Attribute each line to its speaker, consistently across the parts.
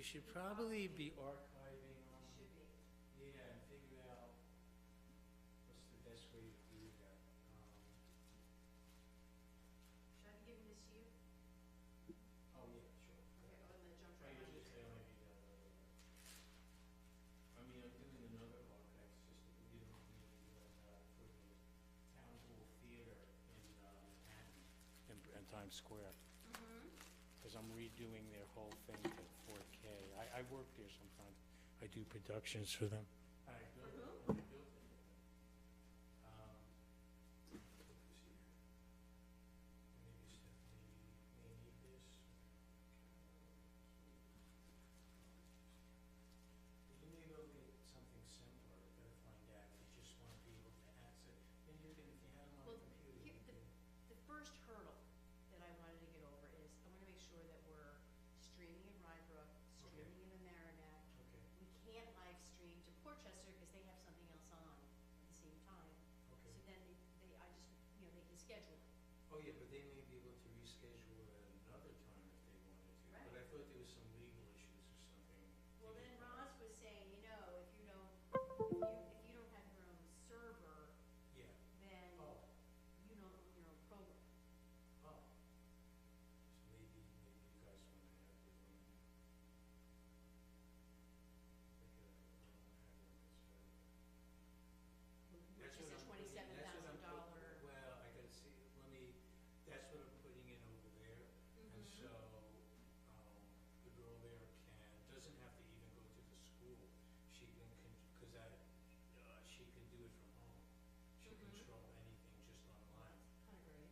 Speaker 1: should probably be archiving
Speaker 2: It
Speaker 1: them.
Speaker 2: should be.
Speaker 1: Yeah, and figure out what's the best way to do that.
Speaker 2: Should I be giving this to you?
Speaker 1: Oh, yeah, sure.
Speaker 2: Okay, on the jump
Speaker 1: I
Speaker 2: drive.
Speaker 1: usually say I need that. I mean, I'm doing another archive system, you know, for the Town Hall Theater in Manhattan, in Times Square.
Speaker 2: Mm-hmm.
Speaker 1: Because I'm redoing their whole thing to 4K. I work there sometimes. I do productions for them. I built it.
Speaker 2: For who?
Speaker 1: I built it. Put this here. Maybe Stephanie may need this. You may go get something simpler, better find out. You just want to be able to access. Then you can, if you have them on
Speaker 2: Well,
Speaker 1: a computer, you can.
Speaker 2: the first hurdle that I wanted to get over is I want to make sure that we're streaming in Rybrook, streaming in the Merrimack.
Speaker 1: Okay,
Speaker 2: We can't live stream to Portchester because they have something else on at the same time.
Speaker 1: okay.
Speaker 2: So then I just, you know, they can schedule it.
Speaker 1: Oh, yeah, but they may be able to reschedule it at another time if they wanted to.
Speaker 2: Right.
Speaker 1: But I thought there was some legal issues or something.
Speaker 2: Well, then Roz was saying, you know, if you don't have your own server,
Speaker 1: Yeah,
Speaker 2: then
Speaker 1: oh,
Speaker 2: you don't own your own program.
Speaker 1: oh. So maybe you guys want to have your own.
Speaker 2: Which is a $27,000.
Speaker 1: Well, I gotta see, that's what I'm putting in over there. And so, the girl there doesn't have to even go to the school. She can, she can do it from home. She can control anything just online.
Speaker 2: Kind of great.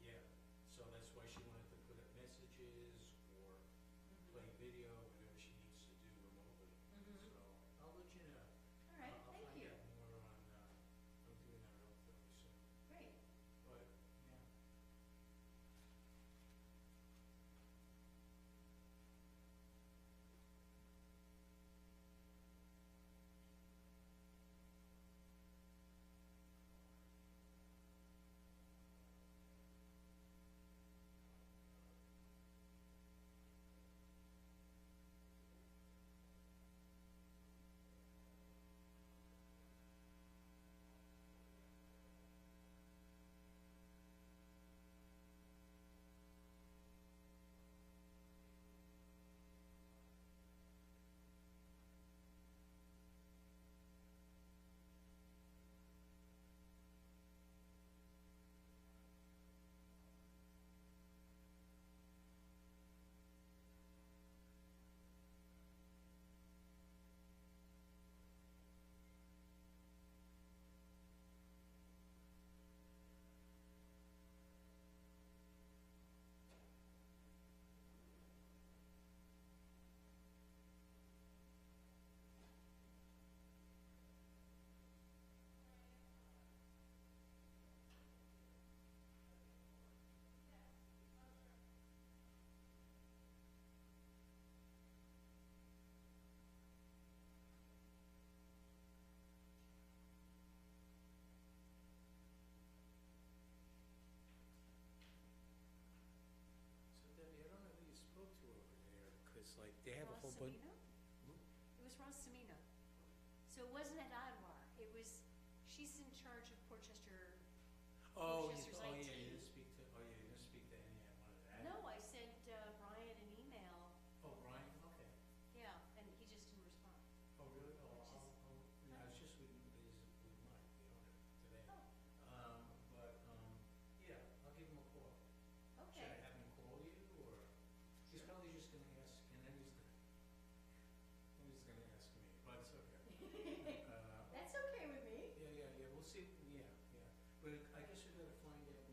Speaker 1: Yeah, so that's why she wanted to put up messages or play video, whatever she needs to do remotely. So, I'll let you know.
Speaker 2: All right,
Speaker 1: I'll
Speaker 2: thank
Speaker 1: find
Speaker 2: you.
Speaker 1: out more on, I'm doing that relatively soon,
Speaker 2: Great.
Speaker 1: but, yeah. So Debbie, I don't know who you spoke to over there, because like, they have a whole
Speaker 2: Ross
Speaker 1: bunch.
Speaker 2: Semino? It was Ross Semino. So it wasn't at Adwar. It was, she's in charge of Portchester.
Speaker 1: Oh,
Speaker 2: Portchester's
Speaker 1: yeah,
Speaker 2: IT.
Speaker 1: you didn't speak to, oh, yeah, you didn't speak to any one of that?
Speaker 2: No, I sent Brian an email.
Speaker 1: Oh, Brian, okay.
Speaker 2: Yeah, and he just didn't respond.
Speaker 1: Oh, really? Oh,
Speaker 2: Which is-
Speaker 1: no, it's just with Mike, the owner, today.
Speaker 2: Oh,
Speaker 1: Yeah, I'll give him a call. Should I
Speaker 2: okay.
Speaker 1: have him call you, or? He's probably just gonna ask, and then he's gonna ask me, but it's okay.
Speaker 2: That's okay with me.
Speaker 1: Yeah, we'll see, yeah, but I guess we gotta find out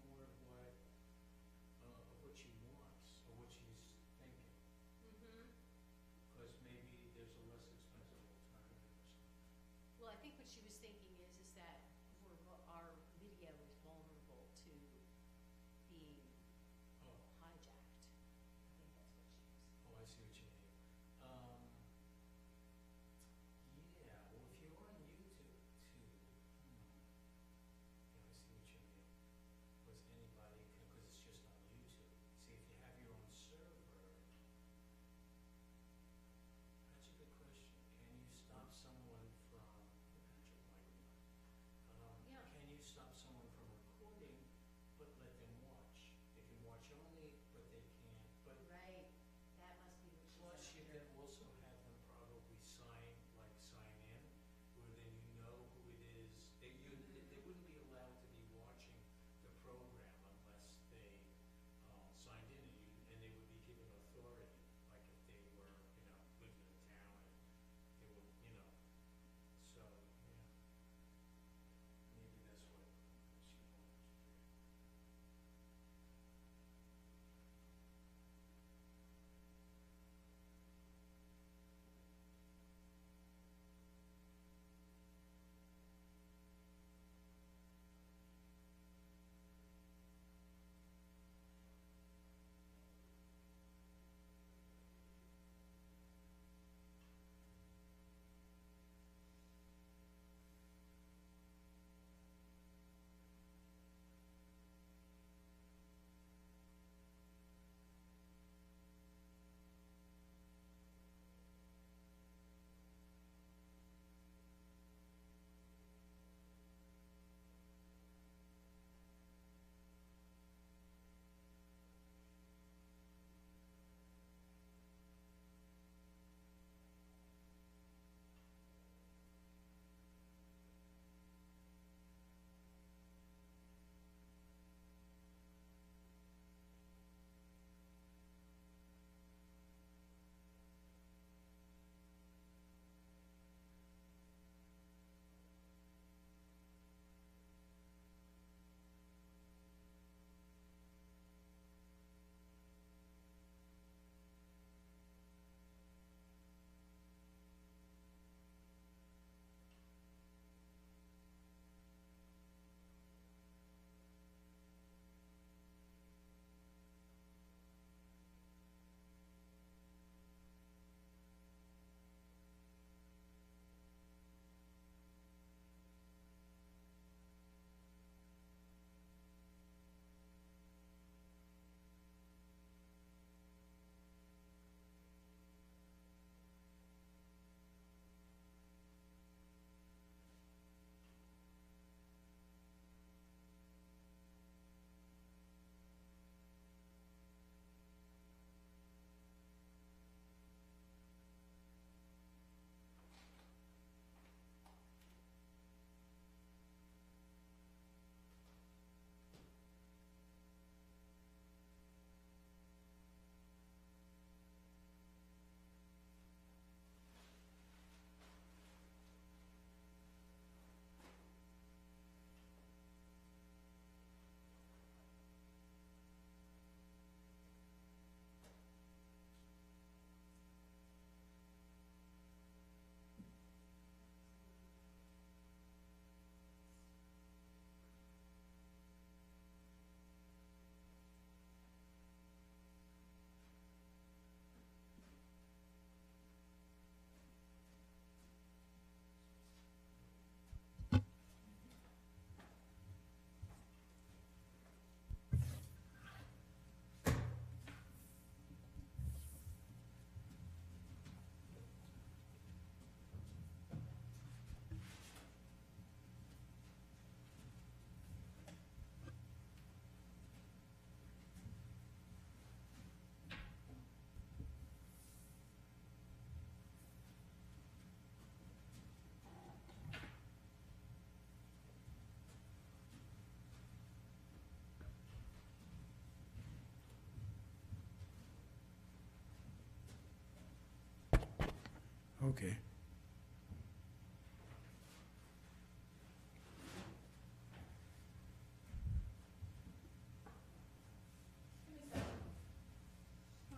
Speaker 3: Okay.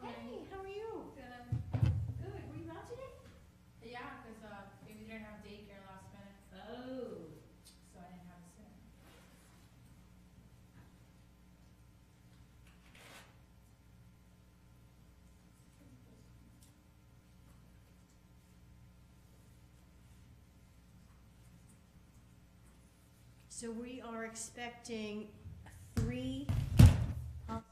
Speaker 2: Hey, how are you?
Speaker 4: Good.
Speaker 2: Good. Were you out today?
Speaker 4: Yeah, because we didn't have daycare last minute,
Speaker 2: Oh.
Speaker 4: so I didn't have a sitter.
Speaker 2: So we are expecting 3, possibly.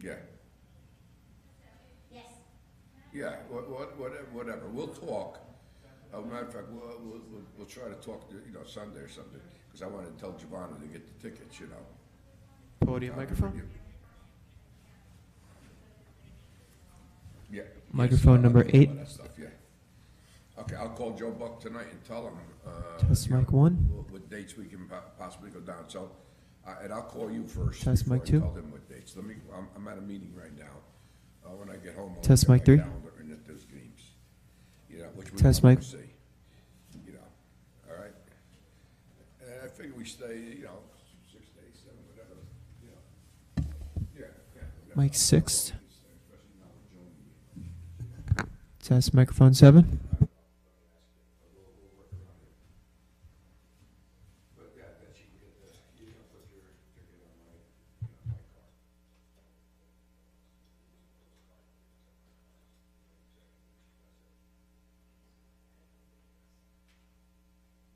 Speaker 5: Yeah,
Speaker 2: Yes.
Speaker 5: yeah, whatever, we'll talk. Matter of fact, we'll try to talk, Sunday or something, because I wanted to tell Giovanna to get the tickets,
Speaker 6: Podium microphone?
Speaker 5: Yeah.
Speaker 6: Microphone
Speaker 5: yes,
Speaker 6: number
Speaker 5: I'll do all
Speaker 6: 8.
Speaker 5: that stuff, yeah. Okay, I'll call Joe Buck tonight and tell him,
Speaker 6: Test mic 1.
Speaker 5: what dates we can possibly go down, so, and I'll call you first.
Speaker 6: Test
Speaker 5: before
Speaker 6: mic
Speaker 5: I
Speaker 6: 2.
Speaker 5: Tell him what dates, I'm at a meeting right now, when I get home. I'll
Speaker 6: Test
Speaker 5: look at
Speaker 6: mic
Speaker 5: my
Speaker 6: 3.
Speaker 5: calendar and if there's games, which we
Speaker 6: Test
Speaker 5: want
Speaker 6: mic.
Speaker 5: to see. we stay, 6 to 8, 7, whatever, Yeah, yeah.
Speaker 6: Mic 6.
Speaker 5: Especially now with Joni.
Speaker 6: Test microphone 7.
Speaker 5: But yeah, that you can get put your ticket on my card.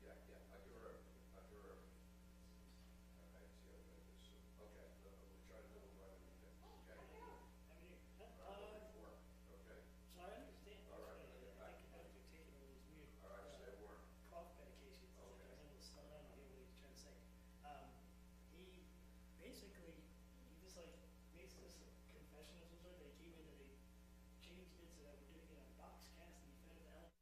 Speaker 5: Yeah, I can remember. Okay, we'll try to do it right on the fifth, okay? Okay,
Speaker 3: So I understand.
Speaker 5: all right,
Speaker 3: I think
Speaker 5: I-
Speaker 3: about your taking all these weird
Speaker 5: all right, stay warm.
Speaker 3: cough medications. It's like
Speaker 5: Okay.
Speaker 3: I'm able to slow down and hear what he's trying to say. He basically, he just like makes this confession of some sort that he came in and they changed it so that we're doing it on box cast and he fed it to Ellen.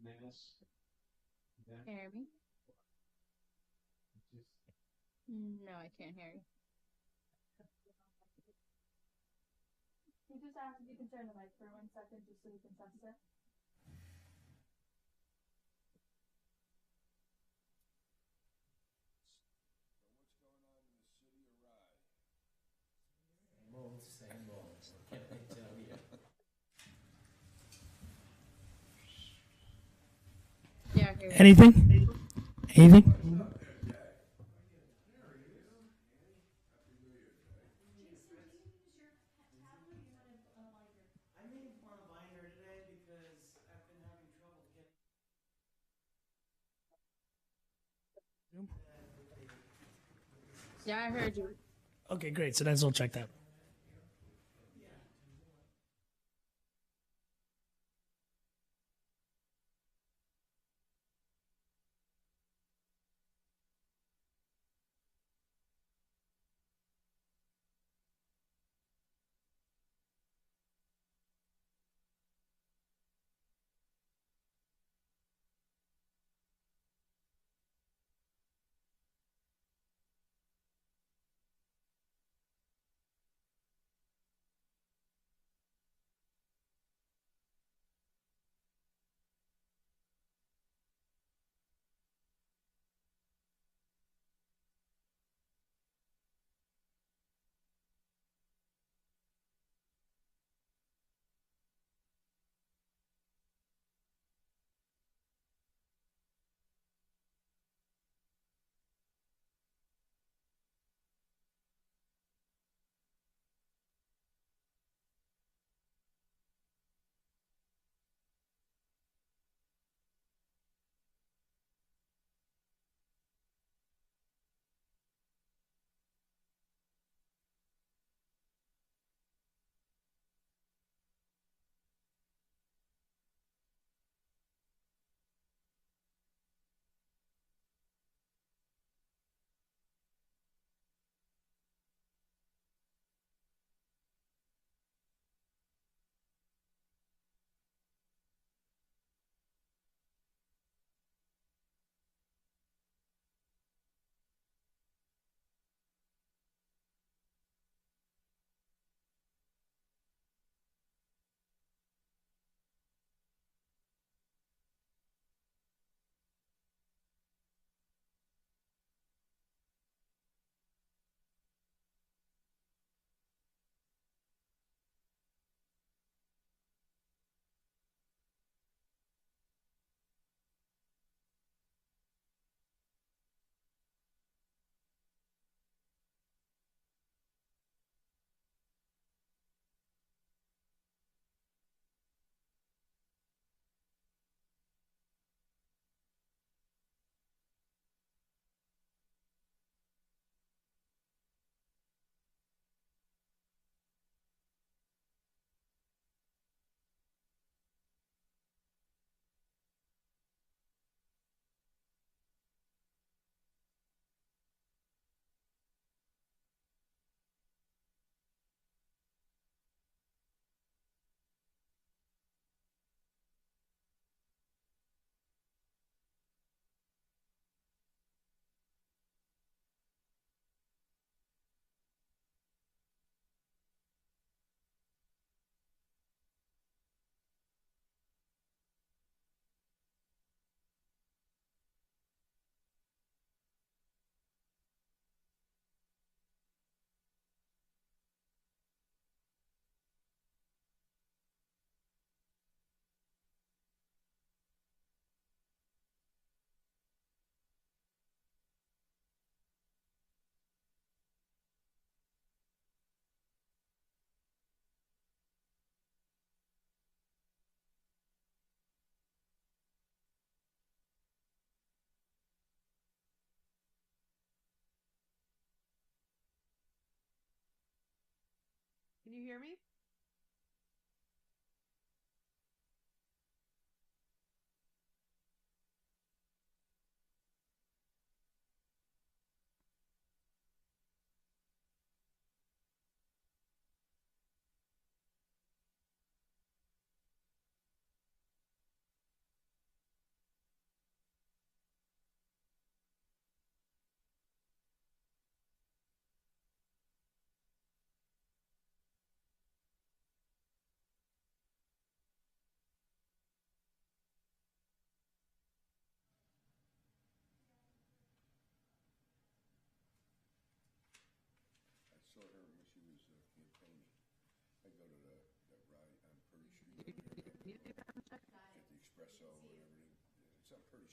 Speaker 4: Can you hear me? No, I can't hear you. You just have to be concerned, like, for 1 second, just so we can test it.
Speaker 7: Same old. What can I tell you?
Speaker 4: Yeah, I hear you.
Speaker 3: Anything? Anything?
Speaker 7: I may want a binder today because I've been having trouble getting.
Speaker 4: Yeah, I heard you.
Speaker 3: Okay, great. So that's all checked out.
Speaker 2: Can you hear me?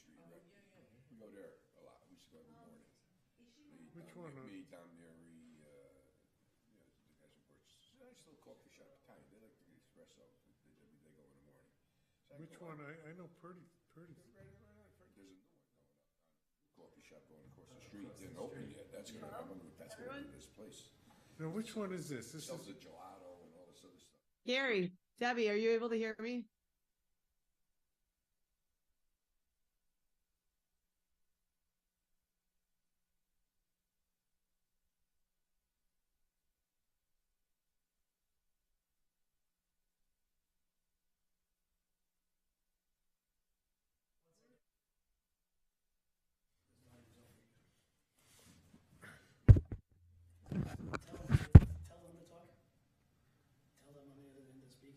Speaker 5: Street, right? We go there a lot, we used to go every morning.
Speaker 8: Which one?
Speaker 5: Me down near the guys who work, nice little coffee shop, Italian, they like the espresso, they go in the morning. So
Speaker 8: Which one? I know Purdy.
Speaker 5: There's a new one going up, coffee shop going across the street, didn't open yet, that's gonna, I wonder if that's gonna be this place.
Speaker 8: Now, which one is this? This
Speaker 5: Sells
Speaker 8: is,
Speaker 5: the gelato and all this other stuff.
Speaker 9: Gary, Debbie, are you able to hear me?
Speaker 3: Tell them to talk. Tell them on the other end to speak.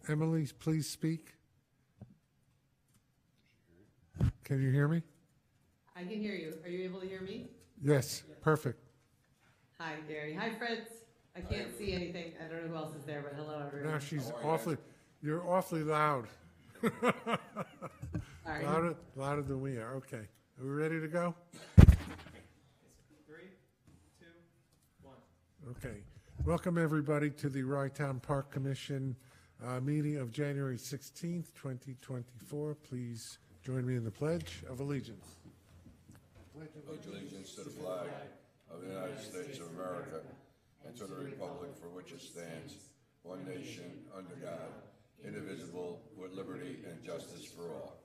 Speaker 8: Emily, please speak. Can you hear me?
Speaker 9: I can hear you. Are you able to hear me?
Speaker 8: Yes, perfect.
Speaker 9: Hi, Gary. Hi, Fritz. I can't see anything. I don't know who else is there, but hello, everyone.
Speaker 8: Now she's awfully, you're awfully loud.
Speaker 9: All right.
Speaker 8: Louder than we are. Okay. Are we ready to go?
Speaker 7: 3, 2, 1.
Speaker 8: Okay. Welcome, everybody, to the Rytown Park Commission meeting of January 16th, 2024. Please join me in the Pledge of Allegiance.
Speaker 5: Pledge allegiance to the flag of the United States of America and to the republic for which it stands, one nation, under God, indivisible, with liberty and justice for all.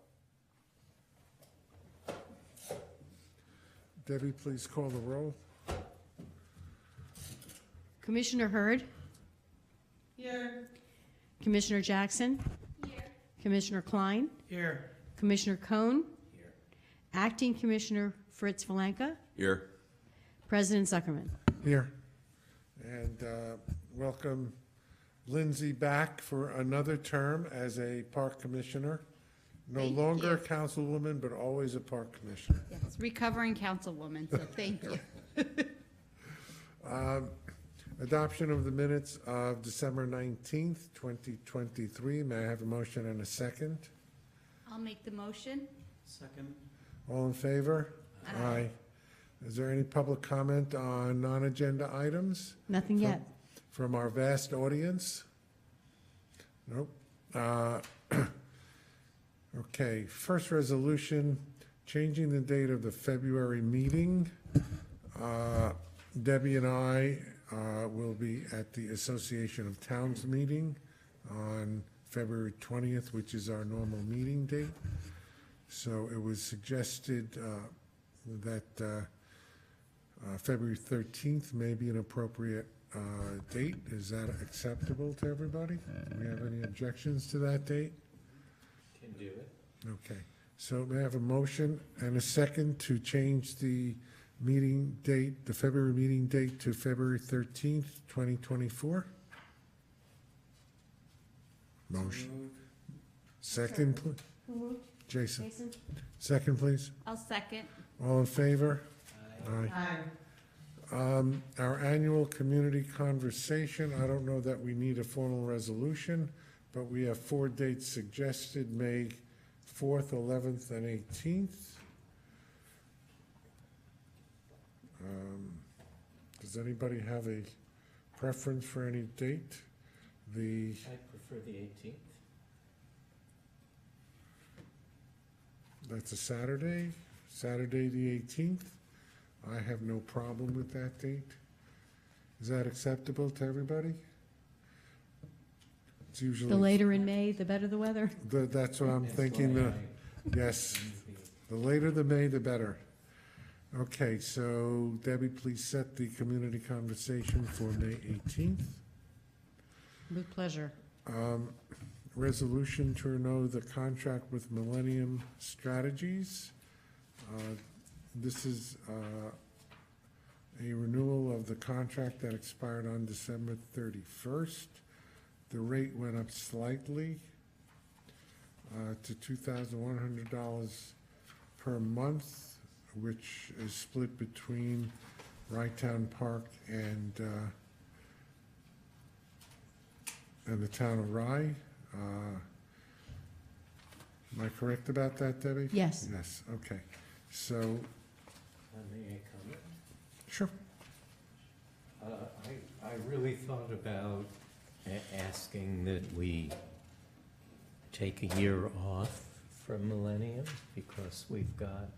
Speaker 8: Debbie, please call the roll.
Speaker 2: Commissioner Hurd,
Speaker 9: Here.
Speaker 2: Commissioner Jackson, Commissioner Klein,
Speaker 7: Here.
Speaker 2: Commissioner Cohn, Acting Commissioner Fritz Valenka,
Speaker 5: Here.
Speaker 2: President Zuckerman.
Speaker 8: Here. And welcome Lindsay back for another term as a park commissioner. No
Speaker 10: Thank
Speaker 8: longer a
Speaker 10: you.
Speaker 8: councilwoman, but always a park commissioner.
Speaker 10: Yes, recovering councilwoman, so thank you.
Speaker 8: Adoption of the minutes of December 19th, 2023. May I have a motion and a second?
Speaker 10: I'll make the motion.
Speaker 7: Second.
Speaker 8: All in favor? Aye. Is there any public comment on non-agenda items
Speaker 2: Nothing yet.
Speaker 8: from our vast audience? Nope. Okay, first resolution, changing the date of the February meeting. Debbie and I will be at the Association of Towns meeting on February 20th, which is our normal meeting date. So it was suggested that February 13th may be an appropriate date. Is that acceptable to everybody? Do we have any objections to that date?
Speaker 1: Can do it.
Speaker 8: Okay, so may I have a motion and a second to change the meeting date, the February meeting date to February 13th, 2024? Motion. Second, Jason.
Speaker 2: Jason?
Speaker 8: Second, please.
Speaker 10: I'll second.
Speaker 8: All in favor? Aye.
Speaker 9: Hi.
Speaker 8: Our annual community conversation, I don't know that we need a formal resolution, but we have 4 dates suggested, May 4th, 11th, and 18th. Does anybody have a preference for any date? The,
Speaker 1: I prefer the 18th.
Speaker 8: that's a Saturday, Saturday the 18th. I have no problem with that date. Is that acceptable to everybody? It's usually.
Speaker 2: The later in May, the better the weather.
Speaker 8: That's what I'm thinking, yes, the later the May, the better. Okay, so Debbie, please set the community conversation for May 18th.
Speaker 2: With pleasure.
Speaker 8: Resolution to renew the contract with Millennium Strategies. This is a renewal of the contract that expired on December 31st. The rate went up slightly to $2,100 per month, which is split between Rytown Park and the town of Rye. Am I correct about that, Debbie?
Speaker 10: Yes.
Speaker 8: Yes, okay. So,
Speaker 11: May I comment?
Speaker 8: sure.
Speaker 11: I really thought about asking that we take a year off from Millennium because we've got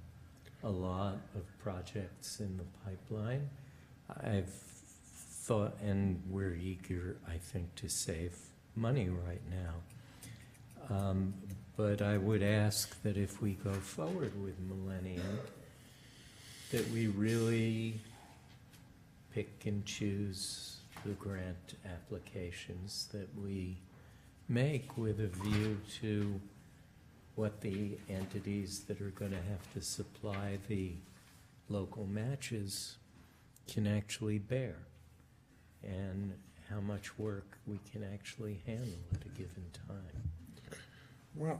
Speaker 11: a lot of projects in the pipeline. I've thought, and we're eager, I think, to save money right now. But I would ask that if we go forward with Millennium, that we really pick and choose the grant applications that we make with a view to what the entities that are going to have to supply the local matches can actually bear, and how much work we can actually handle at a given time.
Speaker 8: Well,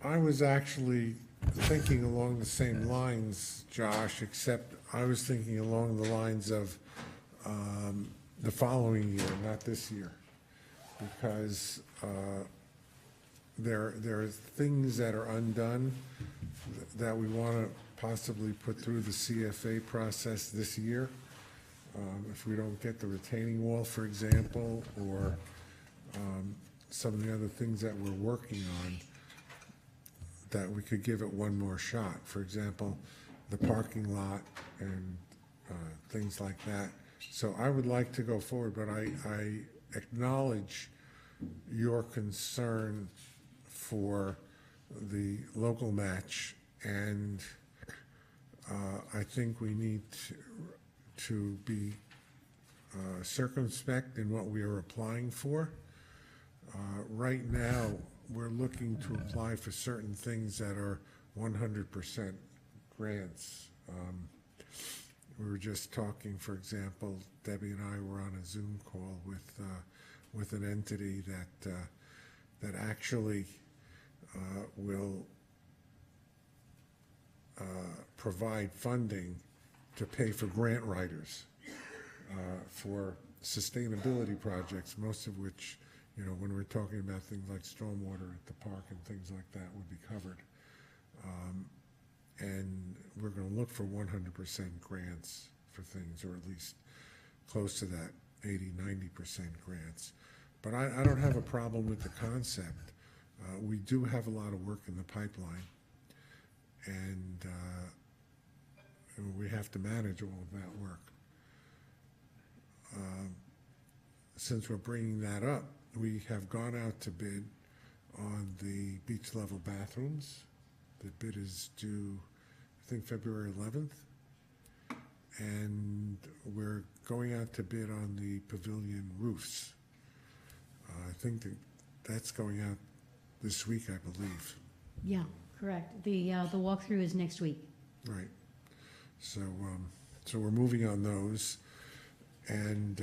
Speaker 8: I was actually thinking along the same lines, Josh, except I was thinking along the lines of the following year, not this year, because there are things that are undone that we want to possibly put through the CFA process this year. If we don't get the retaining wall, for example, or some of the other things that we're working on, that we could give it one more shot. For example, the parking lot and things like that. So I would like to go forward, but I acknowledge your concern for the local match, and I think we need to be circumspect in what we are applying for. Right now, we're looking to apply for certain things that are 100% grants. We were just talking, for example, Debbie and I were on a Zoom call with an entity that actually will provide funding to pay for grant writers for sustainability projects, most of which, you know, when we're talking about things like stormwater at the park and things like that would be covered. And we're going to look for 100% grants for things, or at least close to that, 80–90% grants. But I don't have a problem with the concept. We do have a lot of work in the pipeline, and we have to manage all of that work. Since we're bringing that up, we have gone out to bid on the beach level bathrooms. The bid is due, I think, February 11th. And we're going out to bid on the pavilion roofs. I think that's going out this week, I believe.
Speaker 2: Yeah, correct. The walkthrough is next week.
Speaker 8: Right. So, so we're moving on those. And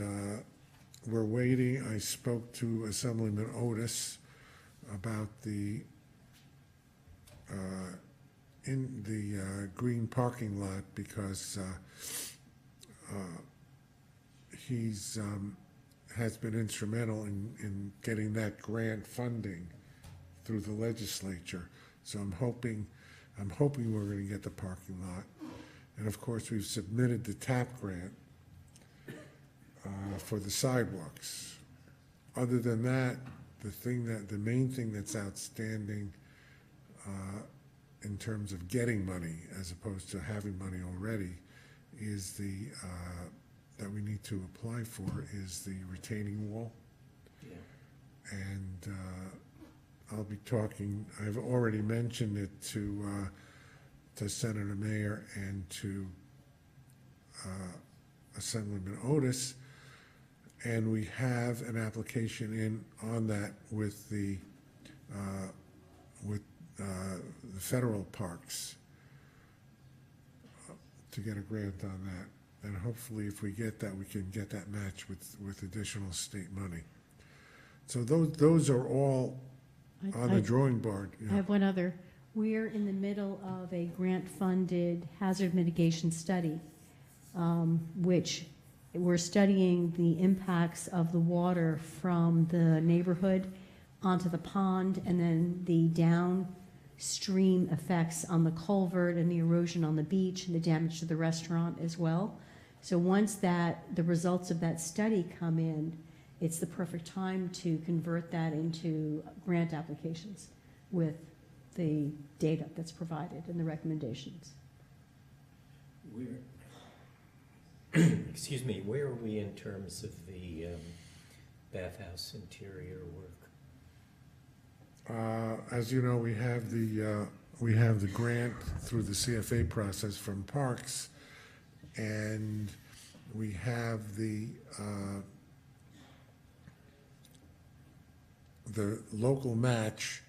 Speaker 8: we're waiting. I spoke to Assemblyman Otis about the green parking lot, because he's has been instrumental in getting that grant funding through the legislature. So I'm hoping we're going to get the parking lot. And of course, we've submitted the TAP grant for the sidewalks. Other than that, the main thing that's outstanding in terms of getting money, as opposed to having money already, is that we need to apply for is the retaining wall.
Speaker 11: Yeah.
Speaker 8: And I'll be talking, I've already mentioned it to Senator Mayer and to Assemblyman Otis, and we have an application in on that with the federal parks to get a grant on that. And hopefully, if we get that, we can get that match with additional state money. So those are all on the drawing board. Yeah.
Speaker 2: I have one other. We're in the middle of a grant-funded hazard mitigation study, which we're studying the impacts of the water from the neighborhood onto the pond and then the stream effects on the culvert and the erosion on the beach and the damage to the restaurant as well. So once the results of that study come in, it's the perfect time to convert that into grant applications with the data that's provided and the recommendations.
Speaker 11: Excuse me, where are we in terms of the bathhouse interior work?
Speaker 8: As you know, we have the grant through the CFA process from Parks, and we have the local match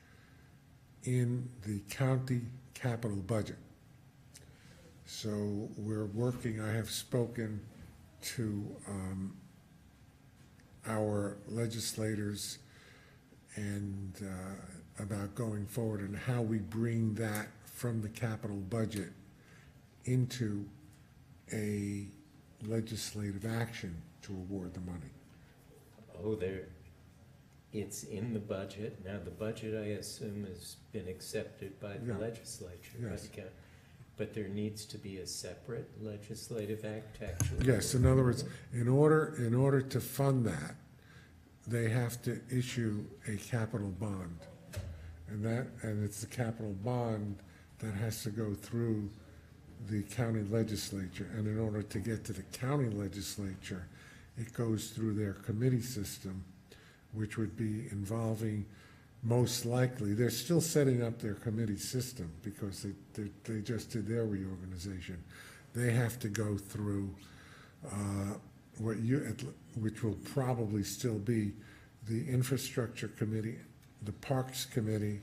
Speaker 8: in the county capital budget. So we're working, I have spoken to our legislators and about going forward and how we bring that from the capital budget into a legislative action to award the money.
Speaker 11: Oh, it's in the budget. Now, the budget, I assume, has been accepted by the legislature.
Speaker 8: Yes.
Speaker 11: But there needs to be a separate legislative act to actually.
Speaker 8: Yes, in other words, in order to fund that, they have to issue a capital bond. And it's the capital bond that has to go through the county legislature. And in order to get to the county legislature, it goes through their committee system, which would be involving, most likely, they're still setting up their committee system because they just did their reorganization. They have to go through which will probably still be the infrastructure committee, the parks committee,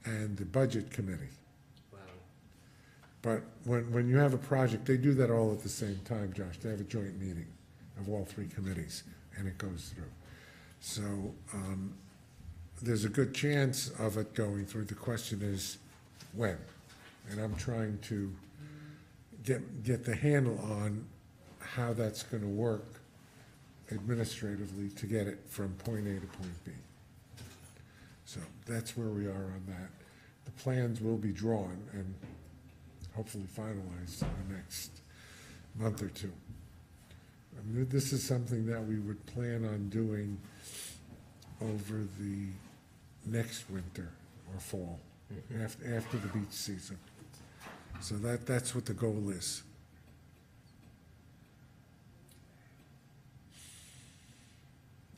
Speaker 8: and the budget committee.
Speaker 11: Wow.
Speaker 8: But when you have a project, they do that all at the same time, Josh. They have a joint meeting of all three committees, and it goes through. So there's a good chance of it going through. The question is when. And I'm trying to get the handle on how that's going to work administratively to get it from point A to point B. So that's where we are on that. The plans will be drawn and hopefully finalized in the next month or two. I mean, this is something that we would plan on doing over the next winter or fall, after the beach season. So that's what the goal is.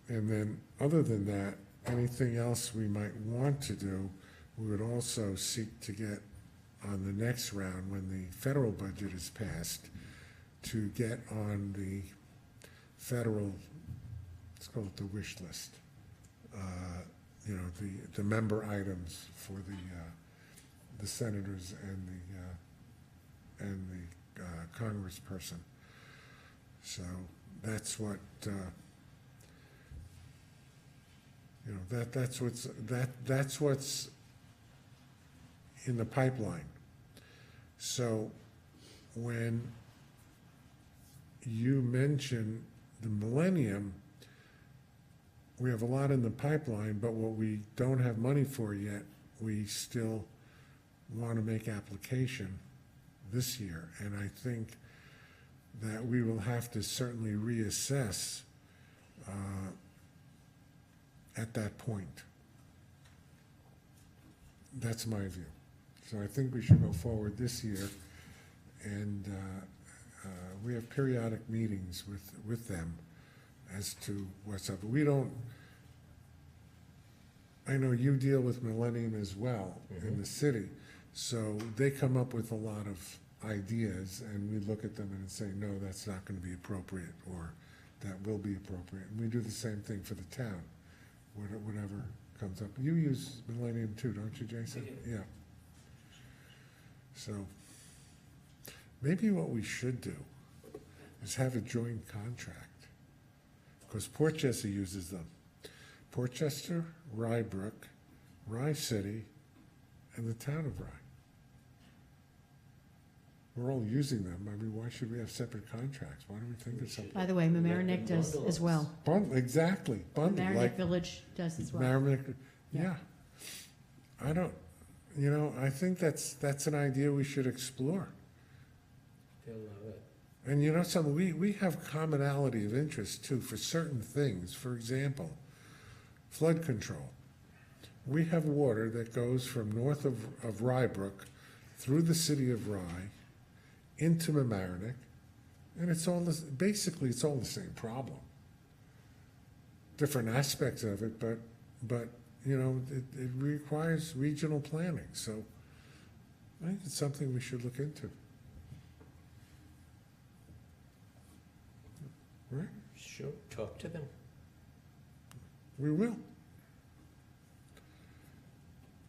Speaker 8: And then, other than that, anything else we might want to do, we would also seek to get on the next round, when the federal budget is passed, to get on the federal, let's call it the wish list. You know, the member items for the senators and the congressperson. So that's what you know. That's what's in the pipeline. So when you mention the millennium, we have a lot in the pipeline, but what we don't have money for yet, we still want to make application this year. And I think that we will have to certainly reassess at that point. That's my view. So I think we should go forward this year, and we have periodic meetings with them as to what's up. We don't, I know you deal with Millennium as well in the city, so they come up with a lot of ideas, and we look at them and say, no, that's not going to be appropriate, or that will be appropriate. And we do the same thing for the town, whatever comes up. You use Millennium too, don't you, Jason? Yeah. So maybe what we should do is have a joint contract, because Portchester uses them. Portchester, Rybrook, Rye City, and the town of Rye. We're all using them. I mean, why should we have separate contracts? Why don't we think of something?
Speaker 2: By the way, Mamaroneck does as well.
Speaker 8: Exactly. Bundle,
Speaker 2: Mamaroneck
Speaker 8: like
Speaker 2: Village does as well.
Speaker 8: Mamaroneck, yeah. I don't, You know, I think that's an idea we should explore.
Speaker 11: They'll love it.
Speaker 8: And you know something, we have commonality of interest too for certain things. For example, flood control. We have water that goes from north of Rybrook through the city of Rye into Mamaroneck, and it's all this, basically it's all the same problem. Different aspects of it, but you know, it requires regional planning. So I think it's something we should look into. Right?
Speaker 11: Sure, talk to them.
Speaker 8: We will.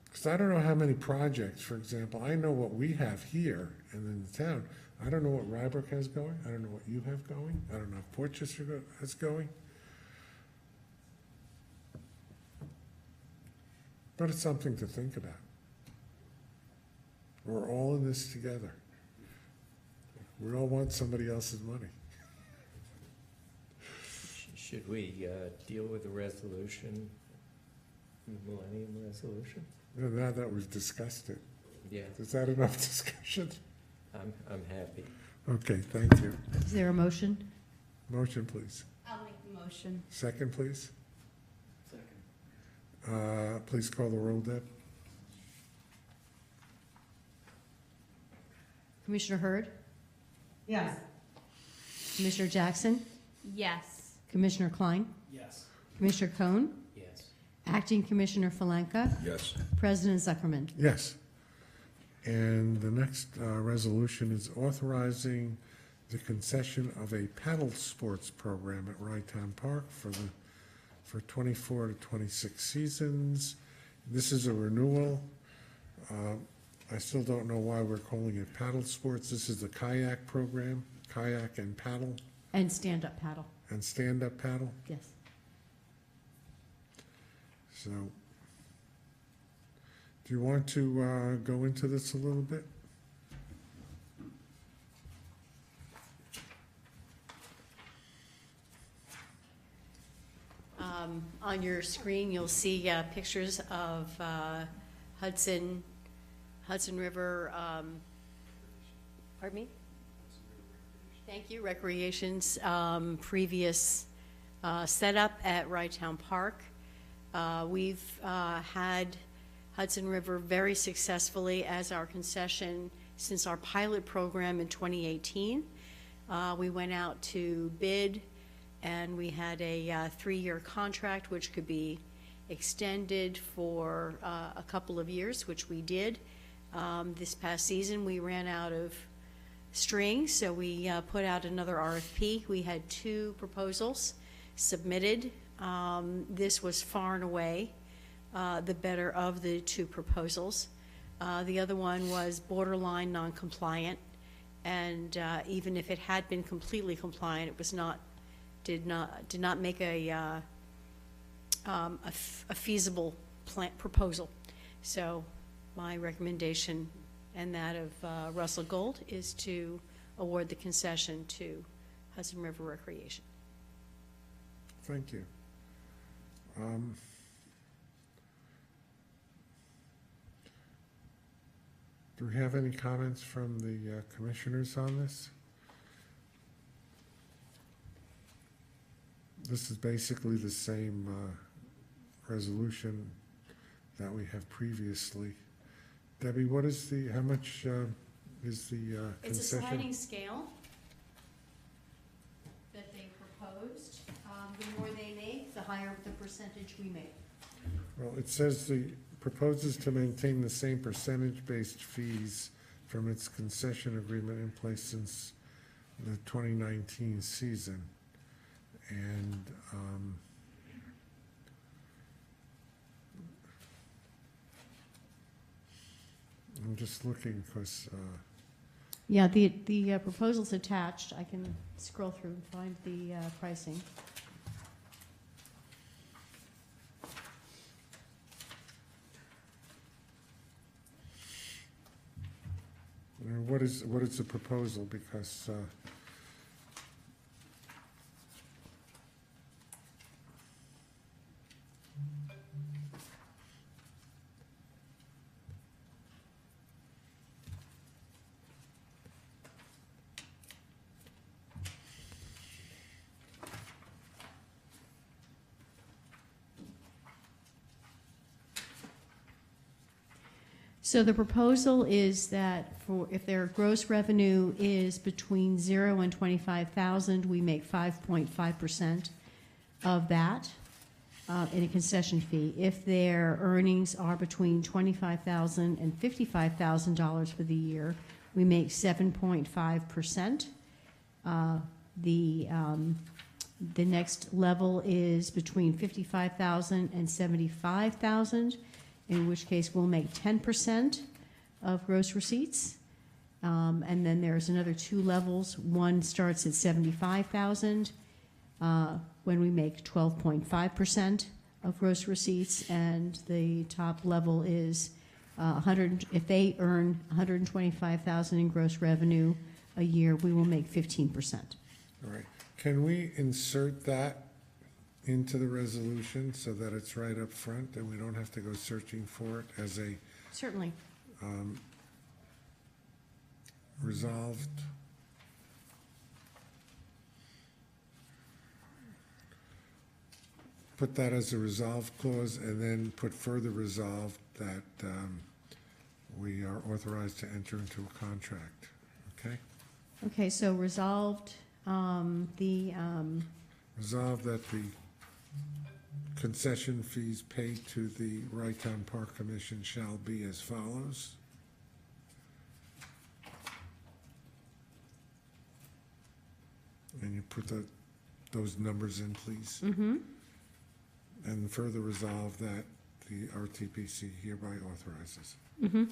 Speaker 8: Because I don't know how many projects, for example, I know what we have here and in the town. I don't know what Rybrook has going. I don't know what you have going. I don't know if Portchester has going. But it's something to think about. We're all in this together. We all want somebody else's money.
Speaker 11: Should we deal with the resolution, the Millennium Resolution?
Speaker 8: Now that we've discussed it,
Speaker 11: Yeah,
Speaker 8: is that enough discussion?
Speaker 11: I'm happy.
Speaker 8: Okay, thank you.
Speaker 2: Is there a motion?
Speaker 8: Motion, please.
Speaker 10: I'll make the motion.
Speaker 8: Second, please.
Speaker 3: Second.
Speaker 8: Please call the roll, Deb.
Speaker 2: Commissioner Hurd?
Speaker 9: Yes.
Speaker 2: Commissioner Jackson?
Speaker 10: Yes.
Speaker 2: Commissioner Klein?
Speaker 3: Yes.
Speaker 2: Commissioner Cohn?
Speaker 11: Yes.
Speaker 2: Acting Commissioner Falenka?
Speaker 5: Yes.
Speaker 2: President Zuckerman?
Speaker 8: Yes. And the next resolution is authorizing the concession of a paddle sports program at Rytown Park for 24 to 26 seasons. This is a renewal. I still don't know why we're calling it paddle sports. This is the kayak program, kayak and paddle,
Speaker 2: And stand-up paddle,
Speaker 8: and stand-up paddle.
Speaker 2: yes.
Speaker 8: So, do you want to go into this a little bit?
Speaker 2: On your screen, you'll see pictures of Hudson River, pardon me? Thank you, Recreation's previous setup at Rytown Park. We've had Hudson River very successfully as our concession since our pilot program in 2018. We went out to bid, and we had a 3-year contract which could be extended for a couple of years, which we did. This past season, we ran out of string, so we put out another RFP. We had 2 proposals submitted. This was far and away the better of the 2 proposals. The other one was borderline non-compliant, and even if it had been completely compliant, it was not, did not make a feasible proposal. So my recommendation and that of Russell Gold is to award the concession to Hudson River Recreation.
Speaker 8: Thank you. Do we have any comments from the commissioners on this? This is basically the same resolution that we have previously. Debbie, what is the, how much is the concession?
Speaker 2: It's a sliding scale that they proposed. The more they make, the higher the percentage we make.
Speaker 8: Well, it says the proposes to maintain the same percentage-based fees from its concession agreement in place since the 2019 season. And I'm just looking because
Speaker 2: Yeah, the proposal's attached. I can scroll through and find the pricing.
Speaker 8: what is the proposal? Because
Speaker 2: So the proposal is that for, if their gross revenue is between 0 and 25,000, we make 5.5% of that in a concession fee. If their earnings are between $25,000 and $55,000 for the year, we make 7.5%. The next level is between $55,000 and $75,000, in which case we'll make 10% of gross receipts. And then there's another 2 levels. One starts at $75,000 when we make 12.5% of gross receipts, and the top level is if they earn $125,000 in gross revenue a year, we will make 15%.
Speaker 8: All right. Can we insert that into the resolution so that it's right up front and we don't have to go searching for it as a
Speaker 2: Certainly.
Speaker 8: resolved? Put that as a resolved clause and then put further resolved that we are authorized to enter into a contract, okay?
Speaker 2: Okay, so resolved,
Speaker 8: Resolve that the concession fees paid to the Rytown Park Commission shall be as follows. And you put those numbers in, please.
Speaker 2: mm-hmm.
Speaker 8: And further resolve that the RTPC hereby authorizes.
Speaker 2: Mm-hmm.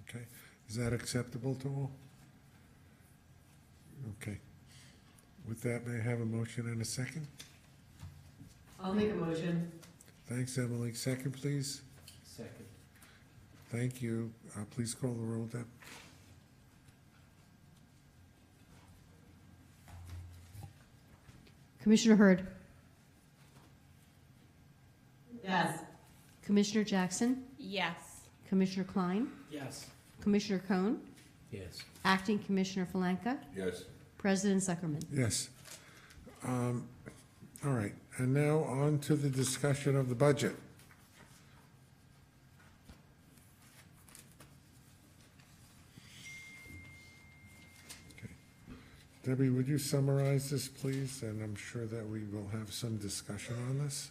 Speaker 8: Okay, is that acceptable to all? Okay. With that, may I have a motion and a second?
Speaker 9: I'll make a motion.
Speaker 8: Thanks, Emily. Second, please.
Speaker 11: Second.
Speaker 8: Thank you. Please call the roll, Deb.
Speaker 2: Commissioner Hurd,
Speaker 9: Yes.
Speaker 2: Commissioner Jackson,
Speaker 10: Yes.
Speaker 2: Commissioner Klein,
Speaker 3: Yes.
Speaker 2: Commissioner Cohn,
Speaker 11: Yes.
Speaker 2: Acting Commissioner Falanka,
Speaker 5: Yes.
Speaker 2: President Zuckerman.
Speaker 8: Yes. All right, and now on to the discussion of the budget. Okay. Debbie, would you summarize this, please? And I'm sure that we will have some discussion on this.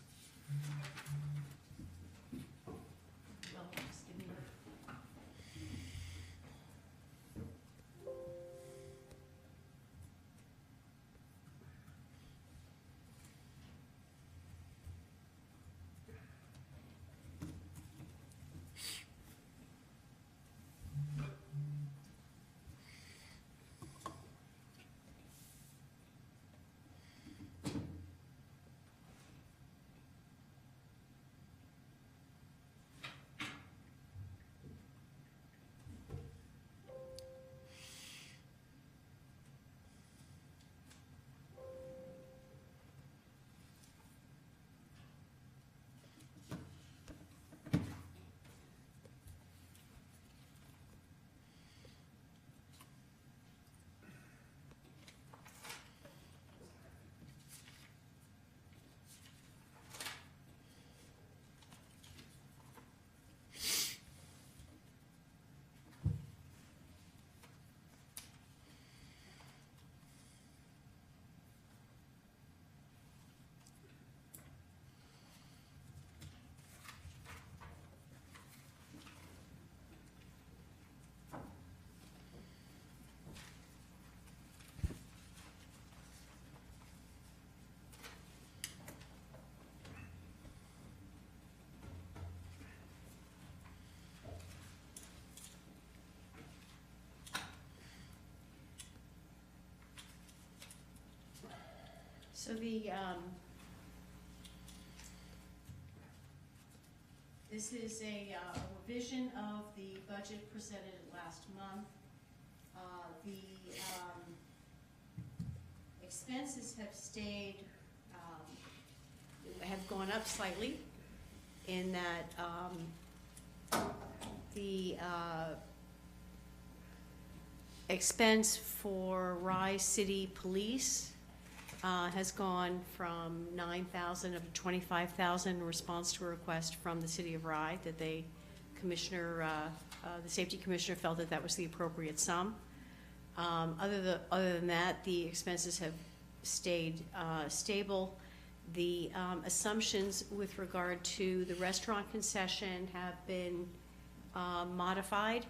Speaker 2: So this is a revision of the budget presented last month. The expenses have stayed, have gone up slightly in that the expense for Rye City Police has gone from $9,000 up to $25,000 in response to a request from the city of Rye that they the safety commissioner felt that that was the appropriate sum. Other than that, the expenses have stayed stable. The assumptions with regard to the restaurant concession have been modified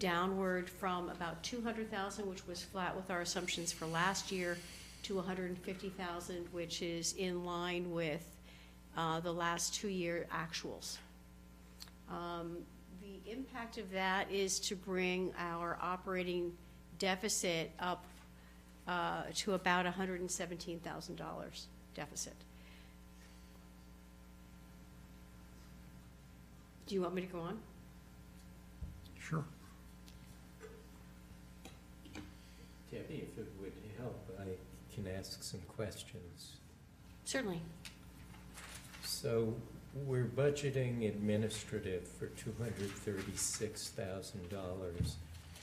Speaker 2: downward from about 200,000, which was flat with our assumptions for last year, to 150,000, which is in line with the last 2-year actuals. The impact of that is to bring our operating deficit up to about $117,000 deficit. Do you want me to go on?
Speaker 8: Sure.
Speaker 11: Debbie, if it would help, I can ask some questions.
Speaker 2: Certainly.
Speaker 11: So we're budgeting administrative for $236,000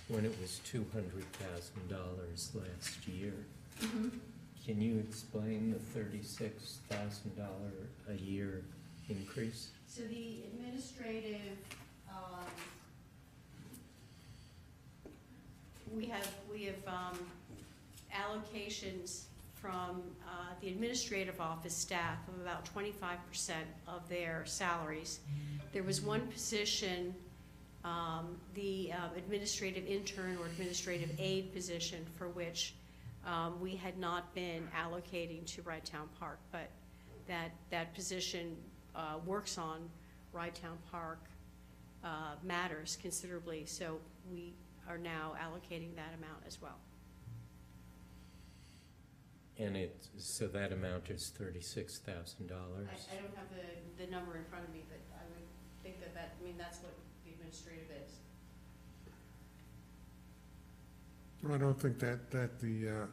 Speaker 11: when it was $200,000 last year.
Speaker 2: Mm-hmm.
Speaker 11: Can you explain the $36,000 a year increase?
Speaker 2: So the administrative, we have allocations from the administrative office staff of about 25% of their salaries. There was one position, the administrative intern or administrative aide position, for which we had not been allocating to Ride Town Park, but that position works on Ride Town Park matters considerably, so we are now allocating that amount as well.
Speaker 11: And so that amount is $36,000?
Speaker 2: I don't have the number in front of me, but I would think that's what the administrative is.
Speaker 8: I don't think that the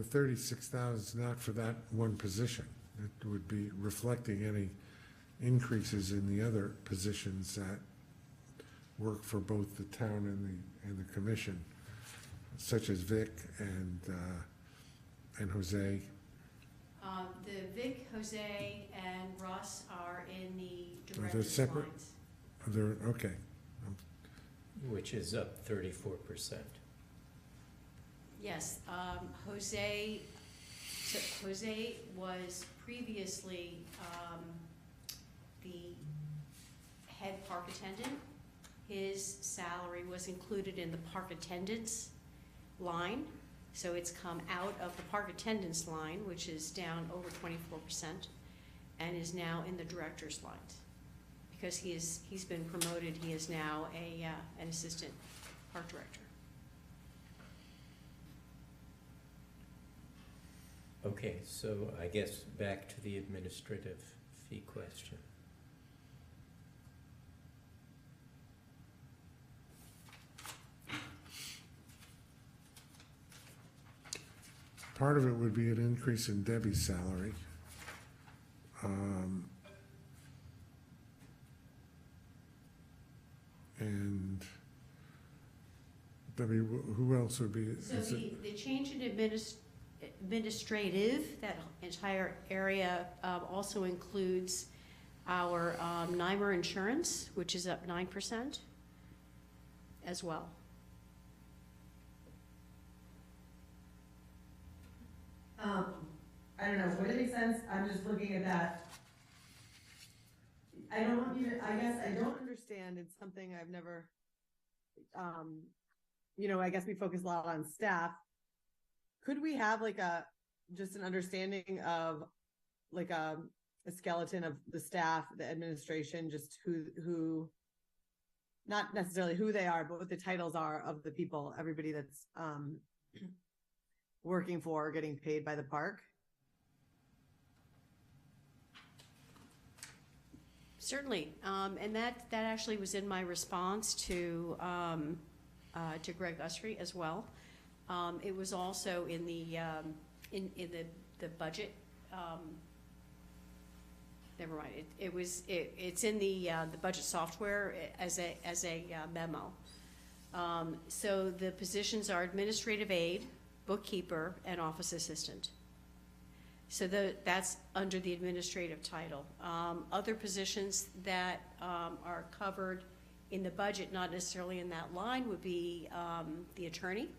Speaker 8: 36,000 is not for that one position. It would be reflecting any increases in the other positions that work for both the town and the commission, such as Vic and Jose.
Speaker 2: The Vic, Jose, and Russ are in the director's
Speaker 8: they're separate?
Speaker 2: lines.
Speaker 8: They're, okay.
Speaker 11: Which is up 34%.
Speaker 2: Yes, Jose was previously the head park attendant. His salary was included in the park attendance line. So it's come out of the park attendance line, which is down over 24%, and is now in the director's lines. Because he's been promoted, he is now an assistant park director.
Speaker 11: Okay, so I guess back to the administrative fee question.
Speaker 8: Part of it would be an increase in Debbie's salary. And Debbie, who else would be?
Speaker 2: So the change in administrative, that entire area also includes our NYMER insurance, which is up 9% as well.
Speaker 9: I don't know, would it make sense? I'm just looking at that. I guess I don't understand. It's something I've never, I guess we focus a lot on staff. Could we have just an understanding of a skeleton of the staff, the administration, just who, not necessarily who they are, but what the titles are of the people, everybody that's, working for or getting paid by the park?
Speaker 2: Certainly, and that actually was in my response to Greg Usry as well. It was also in the budget. Never mind. It's in the budget software as a memo. So the positions are administrative aide, bookkeeper, and office assistant.
Speaker 12: So that's under the administrative title. Other positions that are covered in the budget, not necessarily in that line, would be the attorney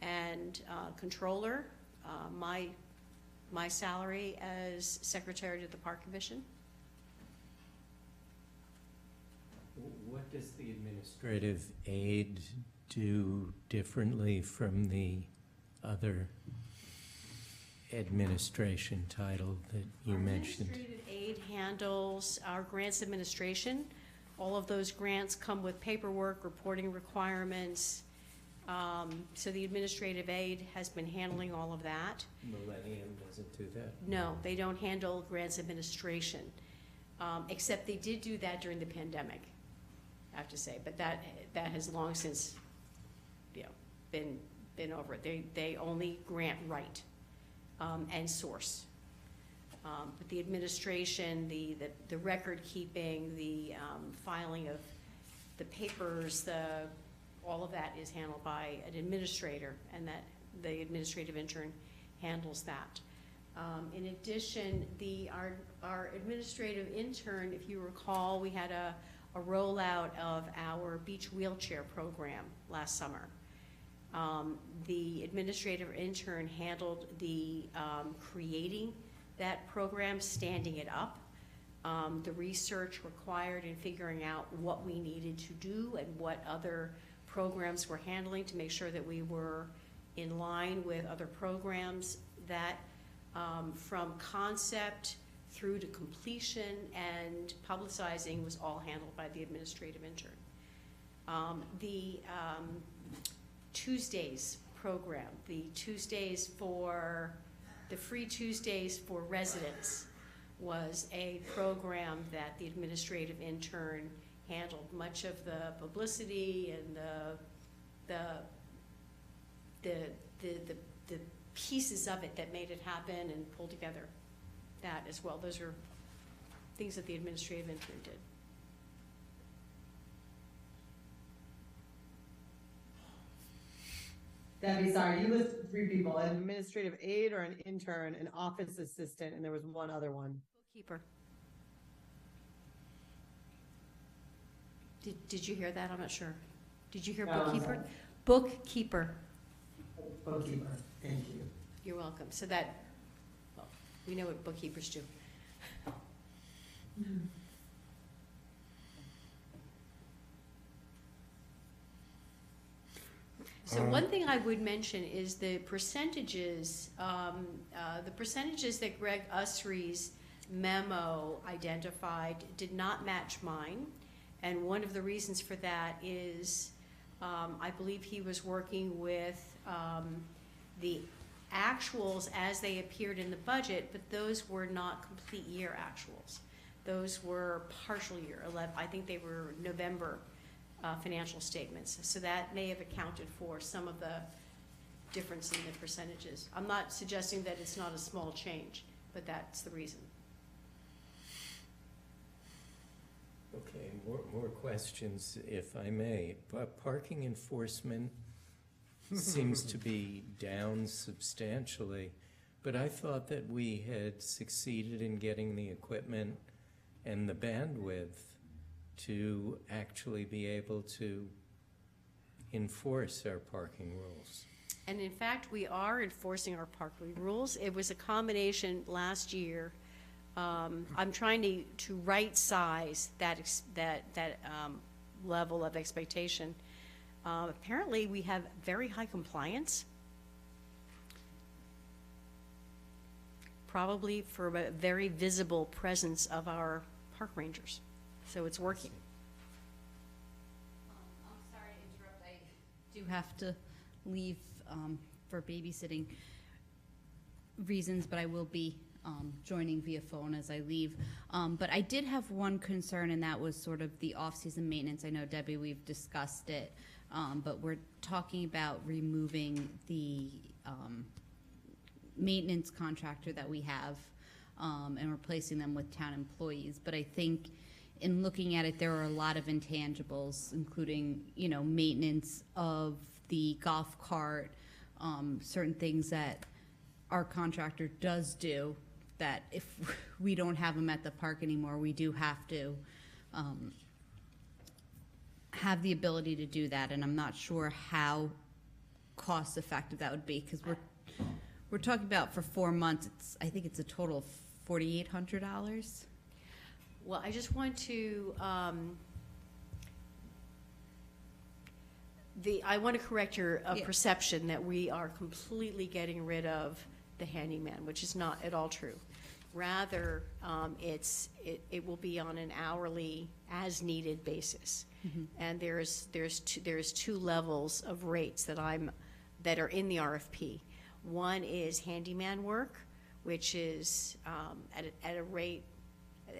Speaker 12: and controller, my salary as secretary to the Park Commission.
Speaker 11: What does the administrative aid do differently from the other administration title that you mentioned?
Speaker 12: Administrative aid handles our grants administration. All of those grants come with paperwork, reporting requirements. So the administrative aid has been handling all of that.
Speaker 11: Millennium doesn't do that?
Speaker 12: No, they don't handle grants administration, except they did do that during the pandemic, I have to say. But that has long since, been over it. They only grant write and source. But the administration, the record keeping, the filing of the papers, all of that is handled by an administrator, and that the administrative intern handles that. In addition, our administrative intern, if you recall, we had a rollout of our beach wheelchair program last summer. The administrative intern handled the creating that program, standing it up, the research required in figuring out what we needed to do and what other programs we're handling to make sure that we were in line with other programs. That from concept through to completion and publicizing was all handled by the administrative intern. The Tuesdays program, the free Tuesdays for residents, was a program that the administrative intern handled much of the publicity and the pieces of it that made it happen and pulled together that as well. Those are things that the administrative intern did.
Speaker 9: Debbie, sorry, you listed 3 people, an administrative aide or an intern, an office assistant, and there was one other one.
Speaker 12: Bookkeeper. Did you hear that? I'm not sure. Did you hear bookkeeper? Bookkeeper.
Speaker 9: Bookkeeper, thank you.
Speaker 12: You're welcome. So well, we know what bookkeepers do. So one thing I would mention is the percentages that Greg Usry's memo identified did not match mine. And one of the reasons for that is I believe he was working with the actuals as they appeared in the budget, but those were not complete year actuals. Those were partial year. I think they were November financial statements. So that may have accounted for some of the difference in the percentages. I'm not suggesting that it's not a small change, but that's the reason.
Speaker 11: Okay, more questions, if I may. Parking enforcement seems to be down substantially, but I thought that we had succeeded in getting the equipment and the bandwidth to actually be able to enforce our parking rules.
Speaker 12: And in fact, we are enforcing our parking rules. It was a combination last year. I'm trying to right size that level of expectation. Apparently, we have very high compliance, probably for a very visible presence of our park rangers. So it's working.
Speaker 10: I'm sorry to interrupt. I do have to leave for babysitting reasons, but I will be joining via phone as I leave. But I did have one concern, and that was sort of the off-season maintenance. I know, Debbie, we've discussed it, but we're talking about removing the maintenance contractor that we have and replacing them with town employees. But I think in looking at it, there are a lot of intangibles, including, maintenance of the golf cart, certain things that our contractor does do, that if we don't have them at the park anymore, we do have to have the ability to do that, and I'm not sure how cost effective that would be, because we're talking about for 4 months, I think it's a total of $4,800.
Speaker 12: Well, I just want to, I want to correct your perception that we are completely getting rid of the handyman, which is not at all true. Rather, it will be on an hourly, as-needed basis. And there's two levels of rates that are in the RFP. One is handyman work, which is at a rate,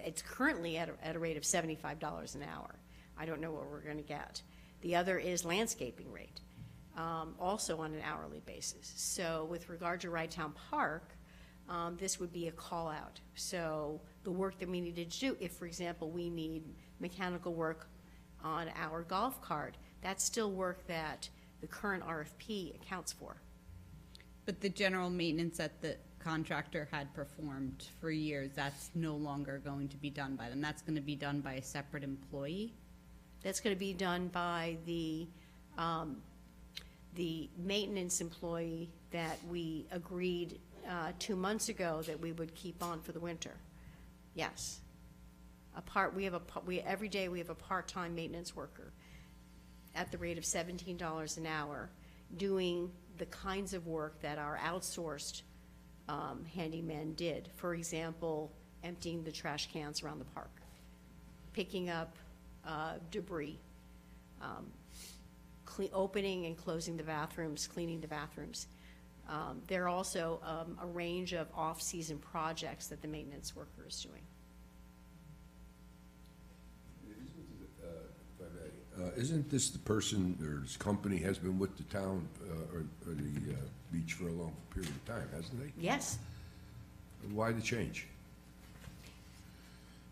Speaker 12: it's currently at a rate of $75 an hour. I don't know what we're going to get. The other is landscaping rate, also on an hourly basis. So with regard to Rydtown Park, this would be a call out. So the work that we needed to do, if, for example, we need mechanical work on our golf cart, that's still work that the current RFP accounts for.
Speaker 10: But the general maintenance that the contractor had performed for years, that's no longer going to be done by them. That's going to be done by a separate employee.
Speaker 12: That's going to be done by the maintenance employee that we agreed 2 months ago that we would keep on for the winter. Yes. Every day we have a part-time maintenance worker at the rate of $17 an hour doing the kinds of work that our outsourced handymen did. For example, emptying the trash cans around the park, picking up debris, opening and closing the bathrooms, cleaning the bathrooms. There are also a range of off-season projects that the maintenance worker is doing.
Speaker 5: Isn't this the person or this company has been with the town or the beach for a long period of time, hasn't they?
Speaker 12: Yes.
Speaker 5: Why the change?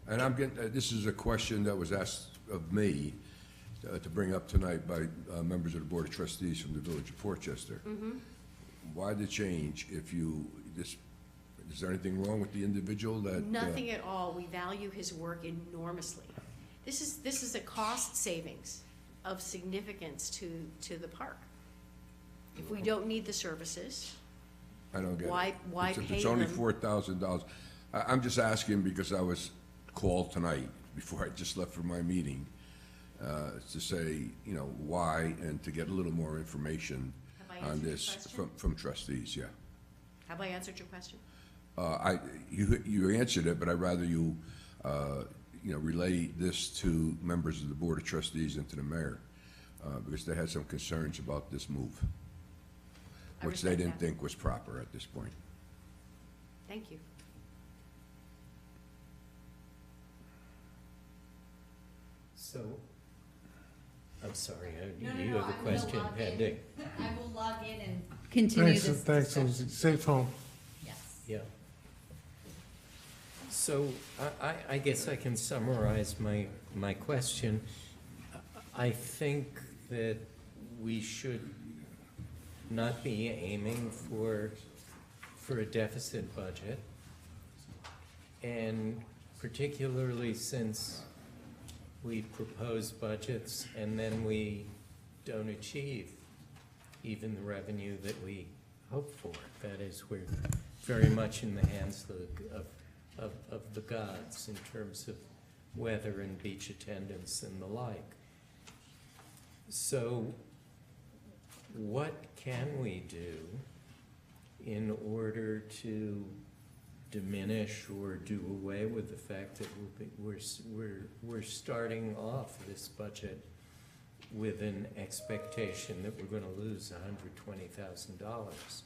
Speaker 5: And I'm getting, this is a question that was asked of me to bring up tonight by members of the Board of Trustees from the Village of Portchester. Why the change if is there anything wrong with the individual that?
Speaker 12: Nothing at all. We value his work enormously. This is a cost savings of significance to the park. If we don't need the services,
Speaker 5: I don't get
Speaker 12: why
Speaker 5: it.
Speaker 12: pay
Speaker 5: It's only
Speaker 12: them?
Speaker 5: $4,000. I'm just asking because I was called tonight before I just left for my meeting to say, why and to get a little more information on this from trustees, yeah.
Speaker 12: Have I answered your question?
Speaker 5: You answered it, but I'd rather you relay this to members of the Board of Trustees and to the mayor, because they had some concerns about this move, which they didn't think was proper at this point.
Speaker 12: Thank you.
Speaker 11: So, I'm sorry, you have a question pending.
Speaker 10: I will log in and continue this
Speaker 8: Thanks,
Speaker 10: discussion.
Speaker 8: Lindsay. Safe home.
Speaker 10: Yes.
Speaker 11: Yeah. So I guess I can summarize my question. I think that we should not be aiming for a deficit budget, and particularly since we propose budgets and then we don't achieve even the revenue that we hope for. That is, we're very much in the hands of the gods in terms of weather and beach attendance and the like. So what can we do in order to diminish or do away with the fact that we're starting off this budget with an expectation that we're going to lose $120,000,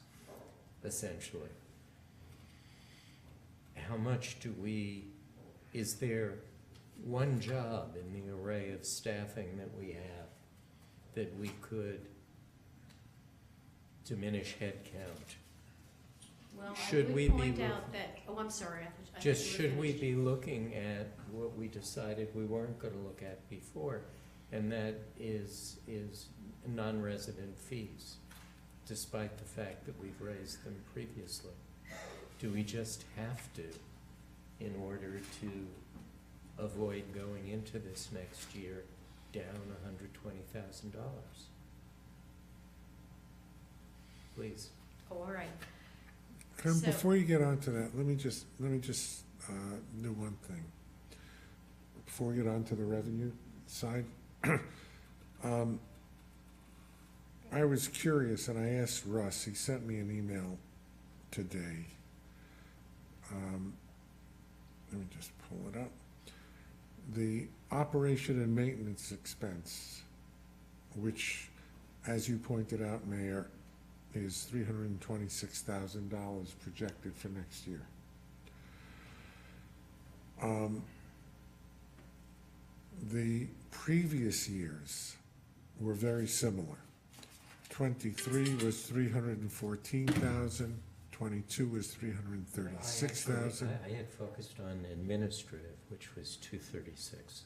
Speaker 11: essentially? How much is there one job in the array of staffing that we have that we could diminish headcount?
Speaker 12: Well,
Speaker 11: Should
Speaker 12: I
Speaker 11: we
Speaker 12: would
Speaker 11: be
Speaker 12: point
Speaker 11: look-
Speaker 12: out that, I'm sorry. I
Speaker 11: Just
Speaker 12: thought you were
Speaker 11: should we
Speaker 12: finished.
Speaker 11: be looking at what we decided we weren't going to look at before, and that is non-resident fees? despite the fact that we've raised them previously? Do we just have to in order to avoid going into this next year down $120,000? Please.
Speaker 12: Oh, all right.
Speaker 8: Kim, before you get on to that, let me just do one thing. Before we get on to the revenue side, I was curious and I asked Russ, he sent me an email today. Let me just pull it up. The operation and maintenance expense, which, as you pointed out, Mayor, is $326,000 projected for next year. The previous years were very similar. 23 was 314,000. 22 was 336,000.
Speaker 11: I had focused on administrative, which was 236.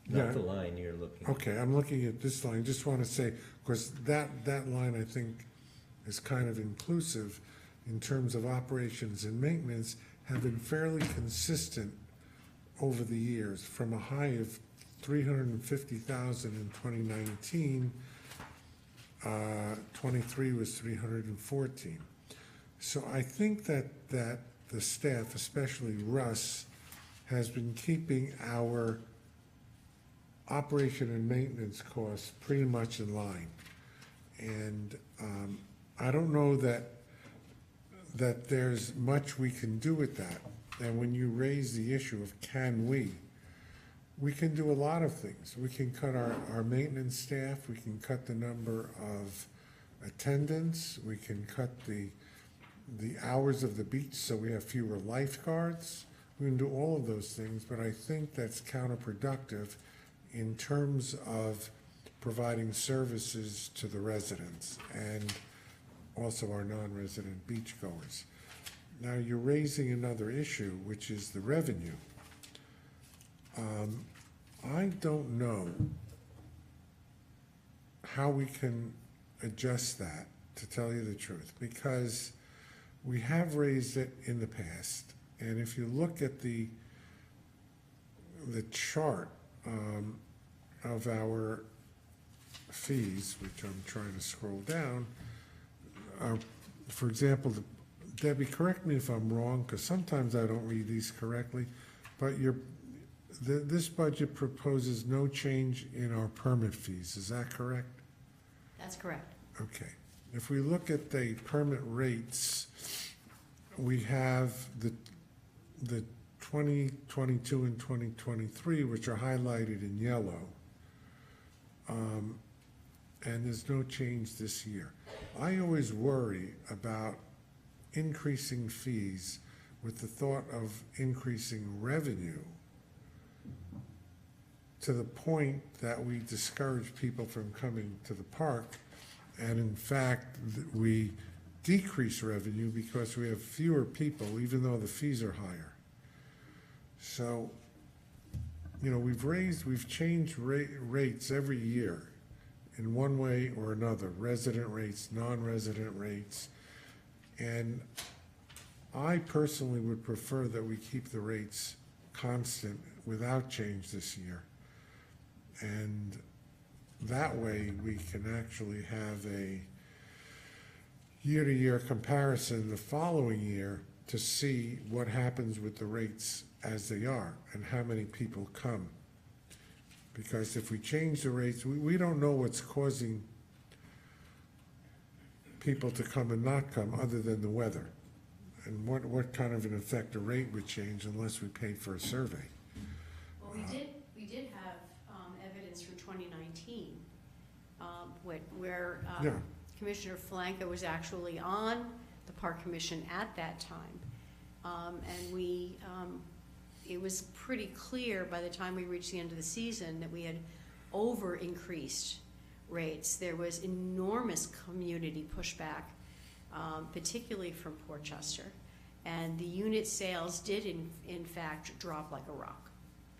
Speaker 8: Yeah.
Speaker 11: Not the line you're looking at.
Speaker 8: Okay, I'm looking at this line. Just want to say, because that line I think is kind of inclusive in terms of operations and maintenance, have been fairly consistent over the years, from a high of 350,000 in 2019. 23 was 314. So I think that the staff, especially Russ, has been keeping our operation and maintenance costs pretty much in line. And I don't know that there's much we can do with that. And when you raise the issue of can we can do a lot of things. We can cut our maintenance staff, we can cut the number of attendants, we can cut the hours of the beach so we have fewer lifeguards. We can do all of those things, but I think that's counterproductive in terms of providing services to the residents and also our non-resident beachgoers. Now you're raising another issue, which is the revenue. I don't know how we can adjust that, to tell you the truth, because we have raised it in the past, and if you look at the chart of our fees, which I'm trying to scroll down, for example, Debbie, correct me if I'm wrong, because sometimes I don't read these correctly, but this budget proposes no change in our permit fees. Is that correct?
Speaker 12: That's correct.
Speaker 8: Okay. If we look at the permit rates, we have the 2022 and 2023, which are highlighted in yellow, and there's no change this year. I always worry about increasing fees with the thought of increasing revenue to the point that we discourage people from coming to the park, and in fact we decrease revenue because we have fewer people even though the fees are higher. So, you know, we've changed rates every year in one way or another, resident rates, non-resident rates, and I personally would prefer that we keep the rates constant without change this year. And that way we can actually have a year-to-year comparison the following year to see what happens with the rates as they are and how many people come. Because if we change the rates, we don't know what's causing people to come and not come other than the weather. And what kind of an effect a rate would change unless we paid for a survey.
Speaker 12: Well, we did have evidence from 2019 where
Speaker 8: Yeah.
Speaker 12: Commissioner Flanka was actually on the Park Commission at that time. And it was pretty clear by the time we reached the end of the season that we had over-increased rates. There was enormous community pushback, particularly from Portchester. And the unit sales did, in fact, drop like a rock.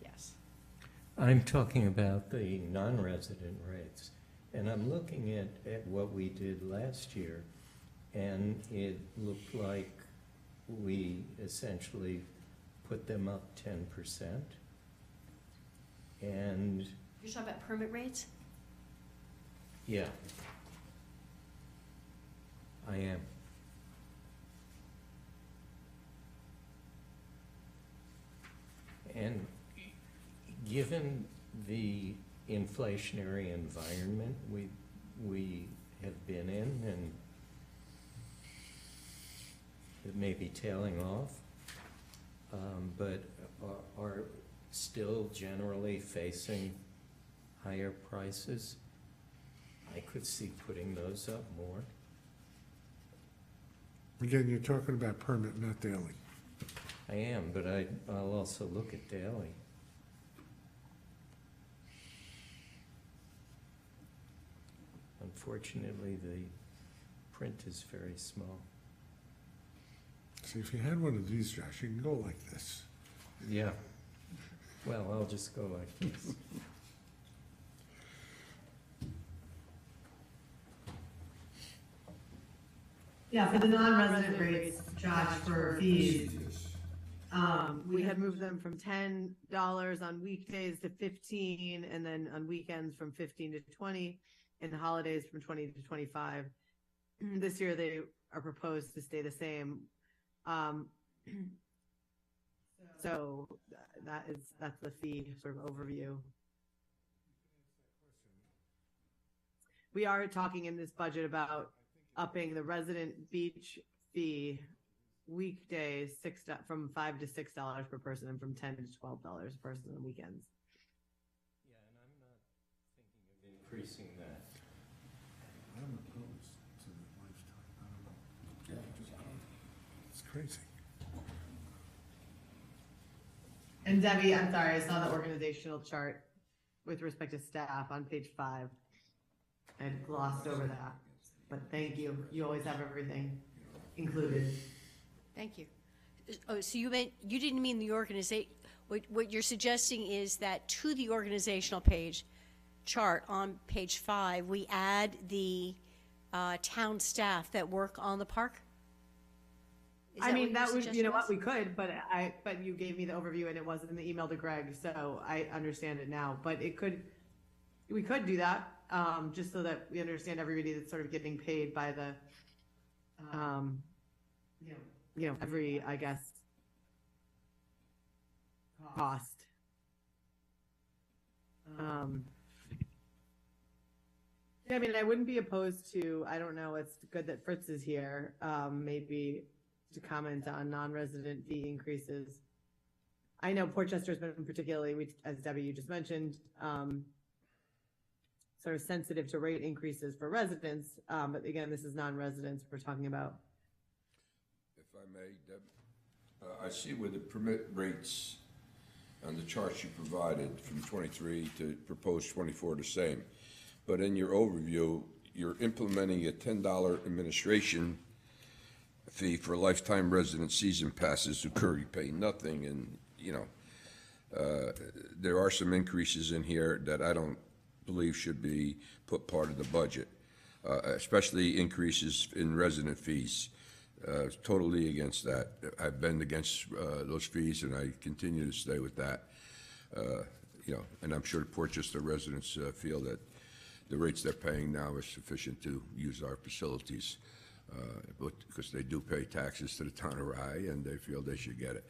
Speaker 12: Yes.
Speaker 11: I'm talking about the non-resident rates, and I'm looking at what we did last year, and it looked like we essentially put them up 10%. And
Speaker 12: You're talking about permit rates?
Speaker 11: yeah, I am. And given the inflationary environment we have been in, and it may be tailing off, but are still generally facing higher prices, I could see putting those up more.
Speaker 8: Again, you're talking about permit, not daily.
Speaker 11: I am, but I'll also look at daily. Unfortunately, the print is very small.
Speaker 8: See, if you had one of these, Josh, you can go like this.
Speaker 11: Yeah. Well, I'll just go like this.
Speaker 9: Yeah, for the non-resident rates charged for fees, we had moved them from $10 on weekdays to 15, and then on weekends from 15 to 20, and the holidays from 20 to 25. This year they are proposed to stay the same. So that's the fee sort of overview. We are talking in this budget about upping the resident beach fee weekdays from $5 to $6 per person, and from $10 to $12 per person on weekends.
Speaker 11: Yeah, and I'm not thinking of increasing that.
Speaker 8: I'm opposed to the lifetime. I don't know. Yeah, it's crazy.
Speaker 9: And Debbie, I'm sorry, I saw the organizational chart with respect to staff on page 5. I had glossed over that, but thank you. You always have everything included.
Speaker 12: Thank you. Oh, so you didn't mean the organization, what you're suggesting is that to the organizational page chart on page 5, we add the town staff that work on the park? Is
Speaker 9: I mean,
Speaker 12: what
Speaker 9: that
Speaker 12: your
Speaker 9: would, you know
Speaker 12: suggestion
Speaker 9: what,
Speaker 12: was?
Speaker 9: we could, but you gave me the overview and it wasn't in the email to Greg, so I understand it now. But we could do that, just so that we understand everybody that's sort of getting paid by the, every, I guess, cost. Yeah, I mean, I wouldn't be opposed to, I don't know, it's good that Fritz is here, maybe to comment on non-resident fee increases. I know Portchester's been particularly, as Debbie, you just mentioned, sort of sensitive to rate increases for residents, but again, this is non-residents we're talking about.
Speaker 5: If I may, Deb, I see where the permit rates on the charts you provided from 23 to proposed 24 the same. But in your overview, you're implementing a $10 administration fee for lifetime resident season passes who currently pay nothing. And, there are some increases in here that I don't believe should be put part of the budget, especially increases in resident fees. Totally against that. I've been against those fees, and I continue to stay with that. And I'm sure Portchester residents feel that the rates they're paying now are sufficient to use our facilities, but because they do pay taxes to the town of Rye, and they feel they should get it.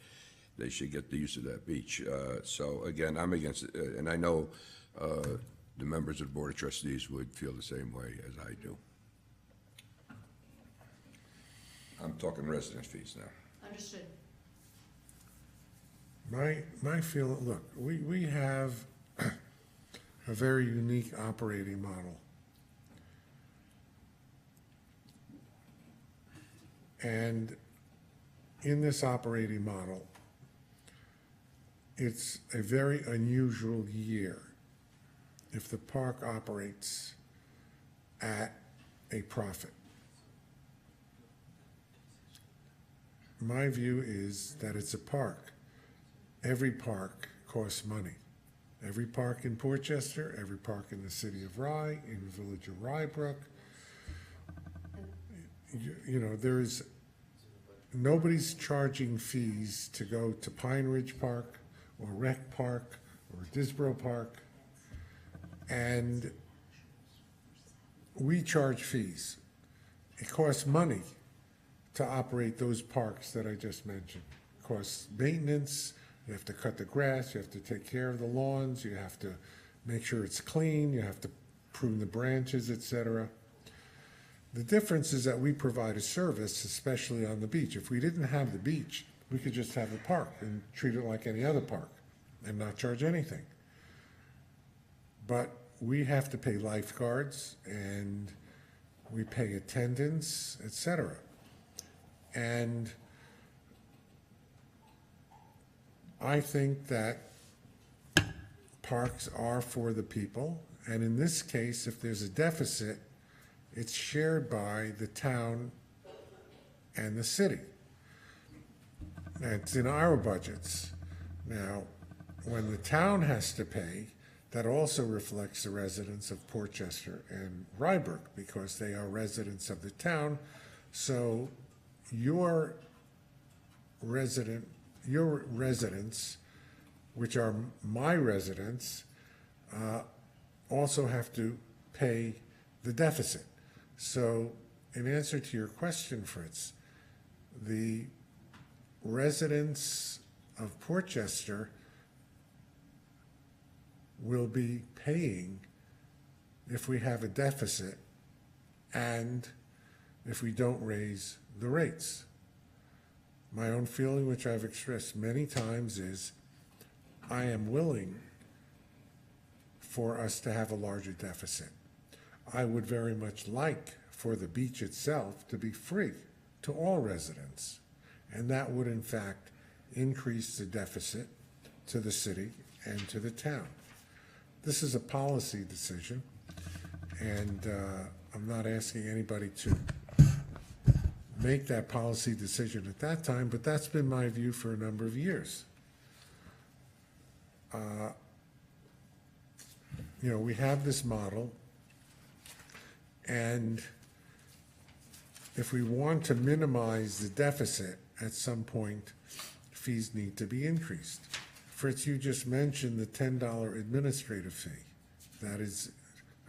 Speaker 5: They should get the use of that beach. So again, I'm against it, and I know the members of the Board of Trustees would feel the same way as I do. I'm talking resident fees now.
Speaker 12: Understood.
Speaker 8: My feeling, look, we have a very unique operating model. And in this operating model, it's a very unusual year if the park operates at a profit. My view is that it's a park. Every park costs money. Every park in Portchester, every park in the city of Rye, in the village of Rybrook, you know, nobody's charging fees to go to Pine Ridge Park or Rec Park or Disbro Park. And we charge fees. It costs money to operate those parks that I just mentioned. It costs maintenance, you have to cut the grass, you have to take care of the lawns, you have to make sure it's clean, you have to prune the branches, etc. The difference is that we provide a service, especially on the beach. If we didn't have the beach, we could just have the park and treat it like any other park and not charge anything. But we have to pay lifeguards and we pay attendance, etc. And I think that parks are for the people, and in this case, if there's a deficit, it's shared by the town and the city. It's in our budgets. Now, when the town has to pay, that also reflects the residents of Portchester and Rybrook, because they are residents of the town. So your residents, which are my residents, also have to pay the deficit. So in answer to your question, Fritz, the residents of Portchester will be paying if we have a deficit and if we don't raise the rates. My own feeling, which I've expressed many times, is I am willing for us to have a larger deficit. I would very much like for the beach itself to be free to all residents, and that would in fact increase the deficit to the city and to the town. This is a policy decision, and I'm not asking anybody to make that policy decision at that time, but that's been my view for a number of years. You know, we have this model, and if we want to minimize the deficit at some point, fees need to be increased. Fritz, you just mentioned the $10 administrative fee. That is,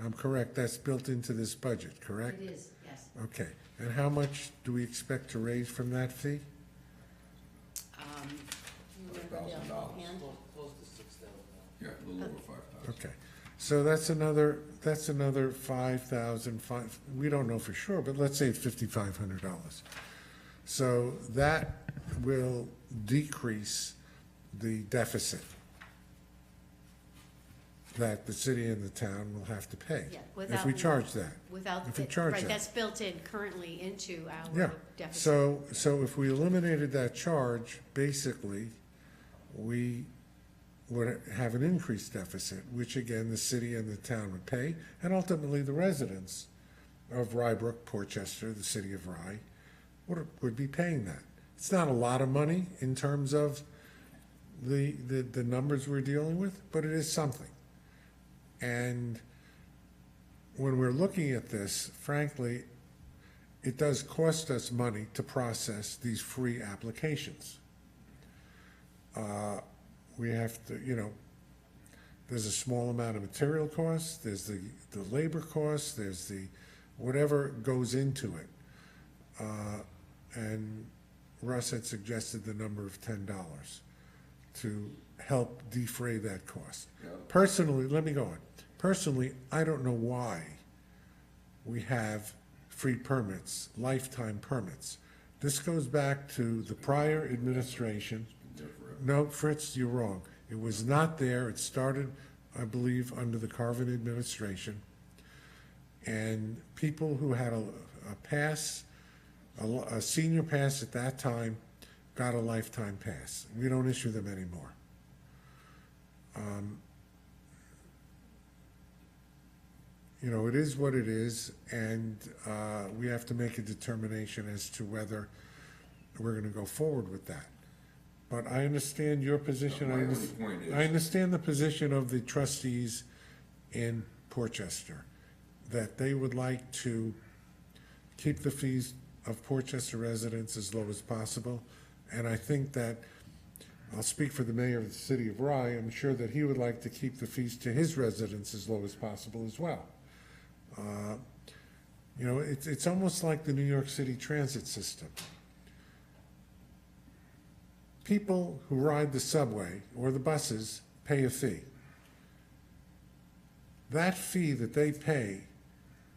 Speaker 8: I'm correct, that's built into this budget, correct?
Speaker 12: It is, yes.
Speaker 8: Okay, and how much do we expect to raise from that fee?
Speaker 5: $1,000.
Speaker 1: Close to 6,000.
Speaker 5: Yeah, a little over 5,000.
Speaker 8: Okay, so that's another 5,000, we don't know for sure, but let's say it's $5,500. So that will decrease the deficit that the city and the town will have to pay.
Speaker 12: Yeah,
Speaker 8: if we charge that.
Speaker 12: Without,
Speaker 8: charge
Speaker 12: right,
Speaker 8: that.
Speaker 12: that's built in currently into
Speaker 8: Yeah,
Speaker 12: our deficit.
Speaker 8: so if we eliminated that charge, basically, we would have an increased deficit, which again, the city and the town would pay, and ultimately the residents of Rybrook, Portchester, the city of Rye, would be paying that. It's not a lot of money in terms of the numbers we're dealing with, but it is something. And when we're looking at this, frankly, it does cost us money to process these free applications. We have to, you know, there's a small amount of material costs, there's the labor costs, there's the whatever goes into it. And Russ had suggested the number of $10 to help defray that cost.
Speaker 5: Yeah.
Speaker 8: Personally, let me go on. Personally, I don't know why we have free permits, lifetime permits. This goes back to the prior administration. No, Fritz, you're wrong. It was not there. It started, I believe, under the Carvin administration. And people who had a pass, a senior pass at that time, got a lifetime pass. We don't issue them anymore. You know, it is what it is, and we have to make a determination as to whether we're going to go forward with that. But I understand your position.
Speaker 5: My only point is,
Speaker 8: I understand the position of the trustees in Portchester, that they would like to keep the fees of Portchester residents as low as possible. And I think that, I'll speak for the mayor of the city of Rye, I'm sure that he would like to keep the fees to his residents as low as possible as well. You know, it's almost like the New York City transit system. People who ride the subway or the buses pay a fee. That fee that they pay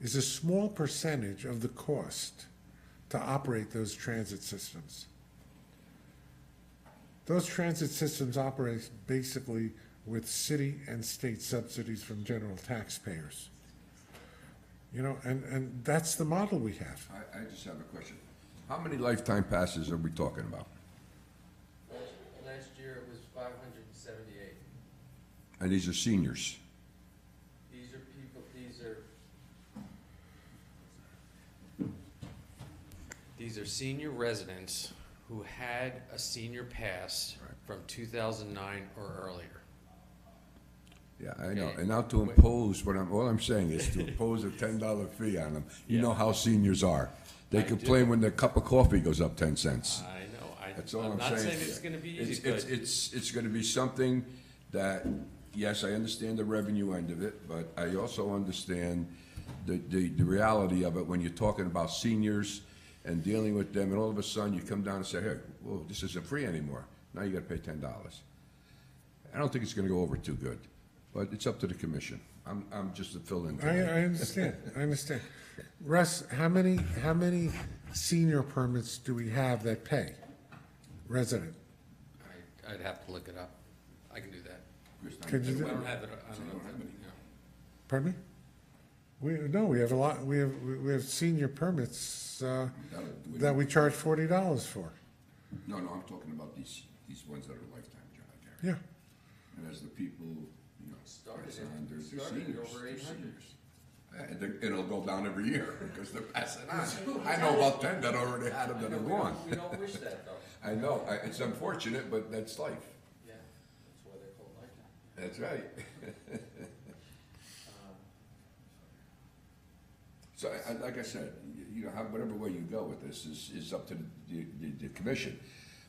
Speaker 8: is a small percentage of the cost to operate those transit systems. Those transit systems operate basically with city and state subsidies from general taxpayers. You know, and that's the model we have.
Speaker 5: I just have a question. How many lifetime passes are we talking about?
Speaker 13: Last year it was 578.
Speaker 5: And these are seniors.
Speaker 13: These are people, these are senior residents who had a senior pass from 2009 or earlier.
Speaker 5: Yeah, I know.
Speaker 13: Okay.
Speaker 5: And now to impose, all I'm saying is to impose a $10 fee on them. You know how seniors are. They
Speaker 13: I
Speaker 5: complain
Speaker 13: do.
Speaker 5: when their cup of coffee goes up 10 cents.
Speaker 13: I know.
Speaker 5: That's all
Speaker 13: I'm
Speaker 5: I'm
Speaker 13: not
Speaker 5: saying.
Speaker 13: saying
Speaker 5: to
Speaker 13: it's
Speaker 5: you.
Speaker 13: gonna be easy, but
Speaker 5: It's gonna be something that, yes, I understand the revenue end of it, but I also understand the reality of it when you're talking about seniors and dealing with them, and all of a sudden you come down and say, hey, whoa, this isn't free anymore. Now you gotta pay $10. I don't think it's gonna go over too good, but it's up to the commission. I'm just a fill-in.
Speaker 8: I understand, I understand. Russ, how many senior permits do we have that pay? Resident?
Speaker 13: I'd have to look it up. I can do that.
Speaker 8: Could you
Speaker 13: I
Speaker 8: do-
Speaker 13: don't have it, I don't know.
Speaker 8: Pardon me? We have a lot, we have senior permits, that we charge $40 for.
Speaker 5: No, I'm talking about these ones that are lifetime, John,
Speaker 8: Yeah.
Speaker 5: And as the people, you know,
Speaker 13: Started
Speaker 5: pass
Speaker 13: it-
Speaker 5: on, they're
Speaker 13: started at
Speaker 5: seniors.
Speaker 13: over
Speaker 5: they're
Speaker 13: 800.
Speaker 5: seniors. And it'll go down every year because they're passing on. I know about 10 that already had them that are gone.
Speaker 13: We don't wish that, though.
Speaker 5: I know, it's unfortunate, but that's life.
Speaker 13: Yeah, that's why they're called lifetime.
Speaker 5: That's right. So, like I said, you know, whatever way you go with this is up to the commission.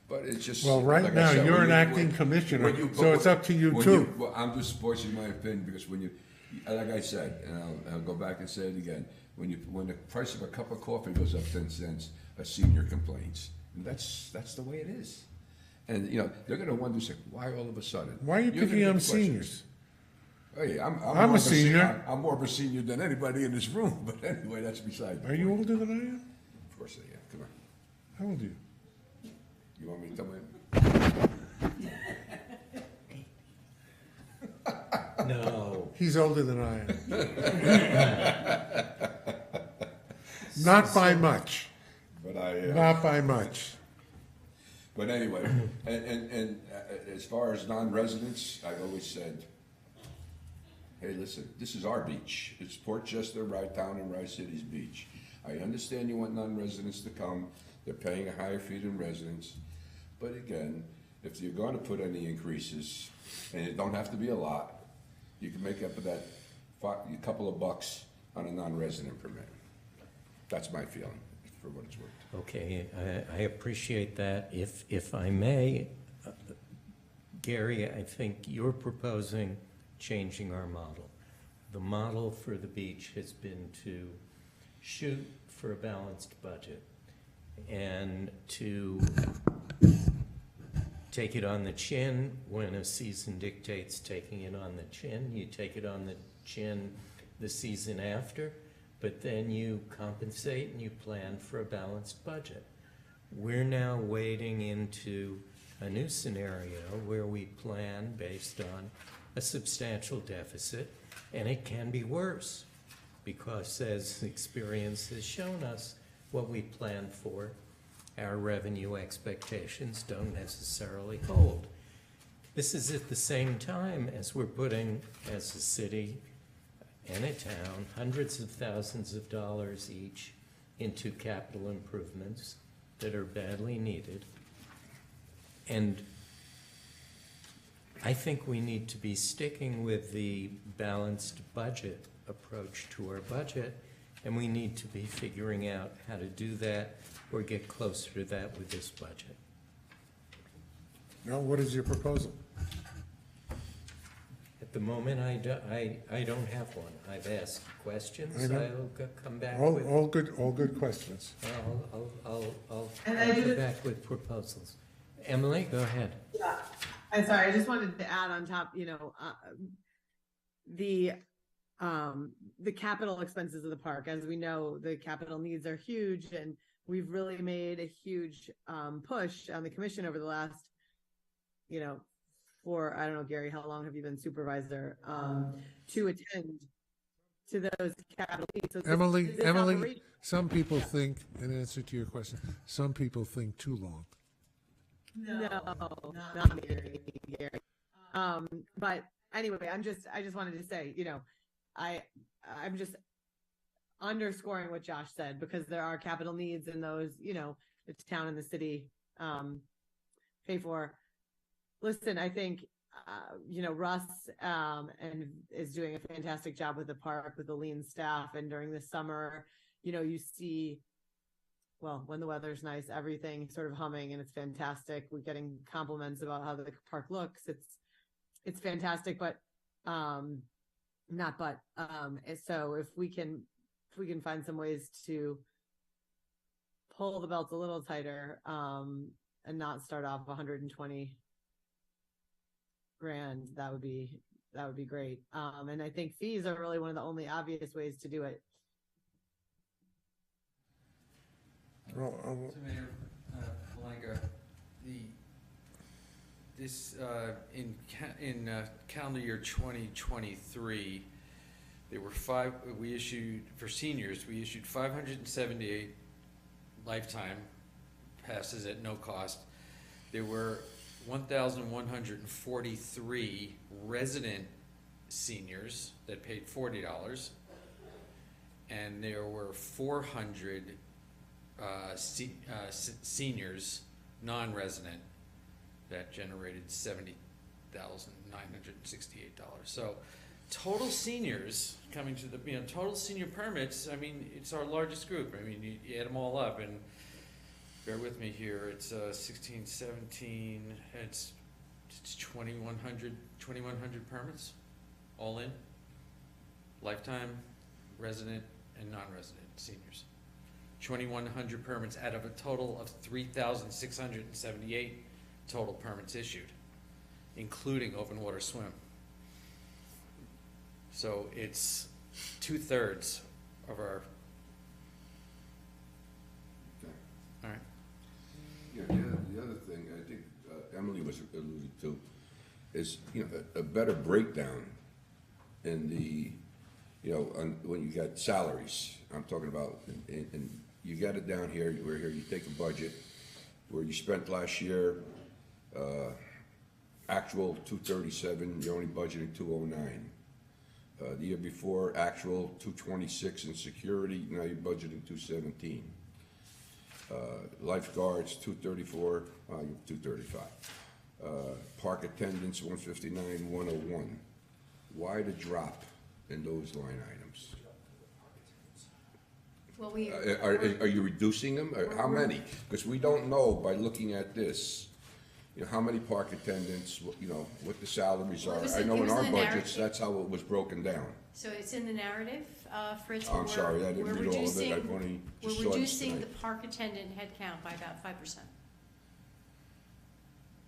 Speaker 5: But it's just.
Speaker 8: Well, right
Speaker 5: like I
Speaker 8: now,
Speaker 5: said,
Speaker 8: you're
Speaker 5: when
Speaker 8: an
Speaker 5: you-
Speaker 8: acting
Speaker 5: when-
Speaker 8: commissioner,
Speaker 5: when you-
Speaker 8: so it's up to you
Speaker 5: when
Speaker 8: too.
Speaker 5: Well, I'm just voicing my opinion because when you, like I said, and I'll go back and say it again, when the price of a cup of coffee goes up 10 cents, a senior complains. And that's the way it is. And, you know, they're gonna wonder, say, why all of a sudden?
Speaker 8: Why are you
Speaker 5: You're gonna
Speaker 8: picking
Speaker 5: get
Speaker 8: on
Speaker 5: questions.
Speaker 8: seniors?
Speaker 5: Hey, I'm
Speaker 8: I'm
Speaker 5: more
Speaker 8: a
Speaker 5: of
Speaker 8: senior.
Speaker 5: I'm more of a senior than anybody in this room, but anyway, that's beside the
Speaker 8: Are you
Speaker 5: point.
Speaker 8: older than I am?
Speaker 5: Of course I am, come on.
Speaker 8: How old are you?
Speaker 5: You want me to tell my?
Speaker 11: No.
Speaker 8: He's older than I am. Not by much,
Speaker 5: But I,
Speaker 8: not by much.
Speaker 5: but anyway, and as far as non-residents, I've always said, hey, listen, this is our beach. It's Portchester, Rye Town, and Rye City's beach. I understand you want non-residents to come. They're paying a higher fee than residents. But again, if you're going to put any increases, and it don't have to be a lot, you can make up for that a couple of bucks on a non-resident permit. That's my feeling, for what it's worth.
Speaker 11: Okay, I appreciate that. If I may, Gary, I think you're proposing changing our model. The model for the beach has been to shoot for a balanced budget and to take it on the chin when a season dictates taking it on the chin. You take it on the chin the season after, but then you compensate and you plan for a balanced budget. We're now wading into a new scenario where we plan based on a substantial deficit, and it can be worse because, as experience has shown us, what we plan for, our revenue expectations don't necessarily hold. This is at the same time as we're putting, as a city and a town, hundreds of thousands of dollars each into capital improvements that are badly needed. And I think we need to be sticking with the balanced budget approach to our budget And we need to be figuring out how to do that or get closer to that with this budget.
Speaker 8: Now, what is your proposal?
Speaker 11: At the moment, I don't have one. I've asked questions.
Speaker 8: I know.
Speaker 11: I'll come back
Speaker 8: All,
Speaker 11: with.
Speaker 8: all good questions.
Speaker 11: I'll
Speaker 9: And
Speaker 11: come
Speaker 9: just-
Speaker 11: back with proposals. Emily, go ahead.
Speaker 9: Yeah, I'm sorry, I just wanted to add on top, the capital expenses of the park. As we know, the capital needs are huge, and we've really made a huge push on the commission over the last, I don't know, Gary, how long have you been supervisor, to attend to those capital needs? So
Speaker 8: Emily,
Speaker 9: this
Speaker 8: Emily,
Speaker 9: operation-
Speaker 8: some people think, in answer to your question, some people think too long.
Speaker 9: No, not me, Gary. But anyway, I just wanted to say, I'm just underscoring what Josh said, because there are capital needs in those, the town and the city, pay for. Listen, I think, Russ, and is doing a fantastic job with the park, with the lean staff. And during the summer, you see, well, when the weather's nice, everything sort of humming, and it's fantastic. We're getting compliments about how the park looks. It's fantastic, but, so if we can find some ways to pull the belts a little tighter, and not start off 120 grand, that would be great. And I think fees are really one of the only obvious ways to do it.
Speaker 8: Well,
Speaker 13: So Mayor Malenga, in calendar year 2023, there were we issued 578 lifetime passes at no cost. There were 1,143 resident seniors that paid $40, and there were 400 seniors, non-resident, that generated $70,968. So total seniors coming to the, total senior permits, I mean, it's our largest group. I mean, you add them all up, and bear with me here, it's 16, 17, it's 2,100 permits, all in, lifetime, resident, and non-resident seniors. 2,100 permits out of a total of 3,678 total permits issued, including open water swim. So it's 2/3 of our. All right.
Speaker 5: Yeah, the other thing I think Emily was alluded to is, a better breakdown in the, when you got salaries. I'm talking about, and you got it down here, where here you take a budget where you spent last year, actual 237, you're only budgeting 209. The year before, actual 226 in security, now you're budgeting 217. Lifeguards, 234, you're 235. Park attendants, 159, 101. Why the drop in those line items?
Speaker 12: Well,
Speaker 5: Are you reducing them, or how many? Because we don't know by looking at this, how many park attendants, what the salaries
Speaker 12: Well,
Speaker 5: are.
Speaker 12: it was
Speaker 5: I know
Speaker 12: it
Speaker 5: in
Speaker 12: was
Speaker 5: our
Speaker 12: in the
Speaker 5: budgets,
Speaker 12: narrative.
Speaker 5: that's how it was broken down.
Speaker 12: So it's in the narrative, Fritz.
Speaker 5: I'm sorry, I didn't read all of it, I've only just saw
Speaker 12: We're
Speaker 5: this
Speaker 12: reducing the
Speaker 5: tonight.
Speaker 12: park attendant headcount by about 5%.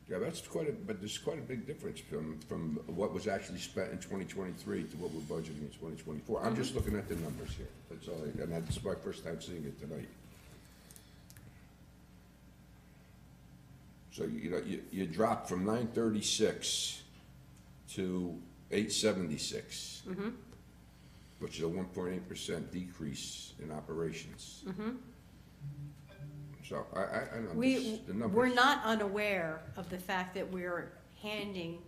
Speaker 5: Yeah, but there's quite a big difference from what was actually spent in 2023 to what we're budgeting in 2024. I'm just looking at the numbers here, that's all, and that's my first time seeing it tonight. So, you dropped from 936 to 876, which is a 1.8% decrease in operations. So, I don't know, the numbers.
Speaker 12: We're not unaware of the fact that we're handing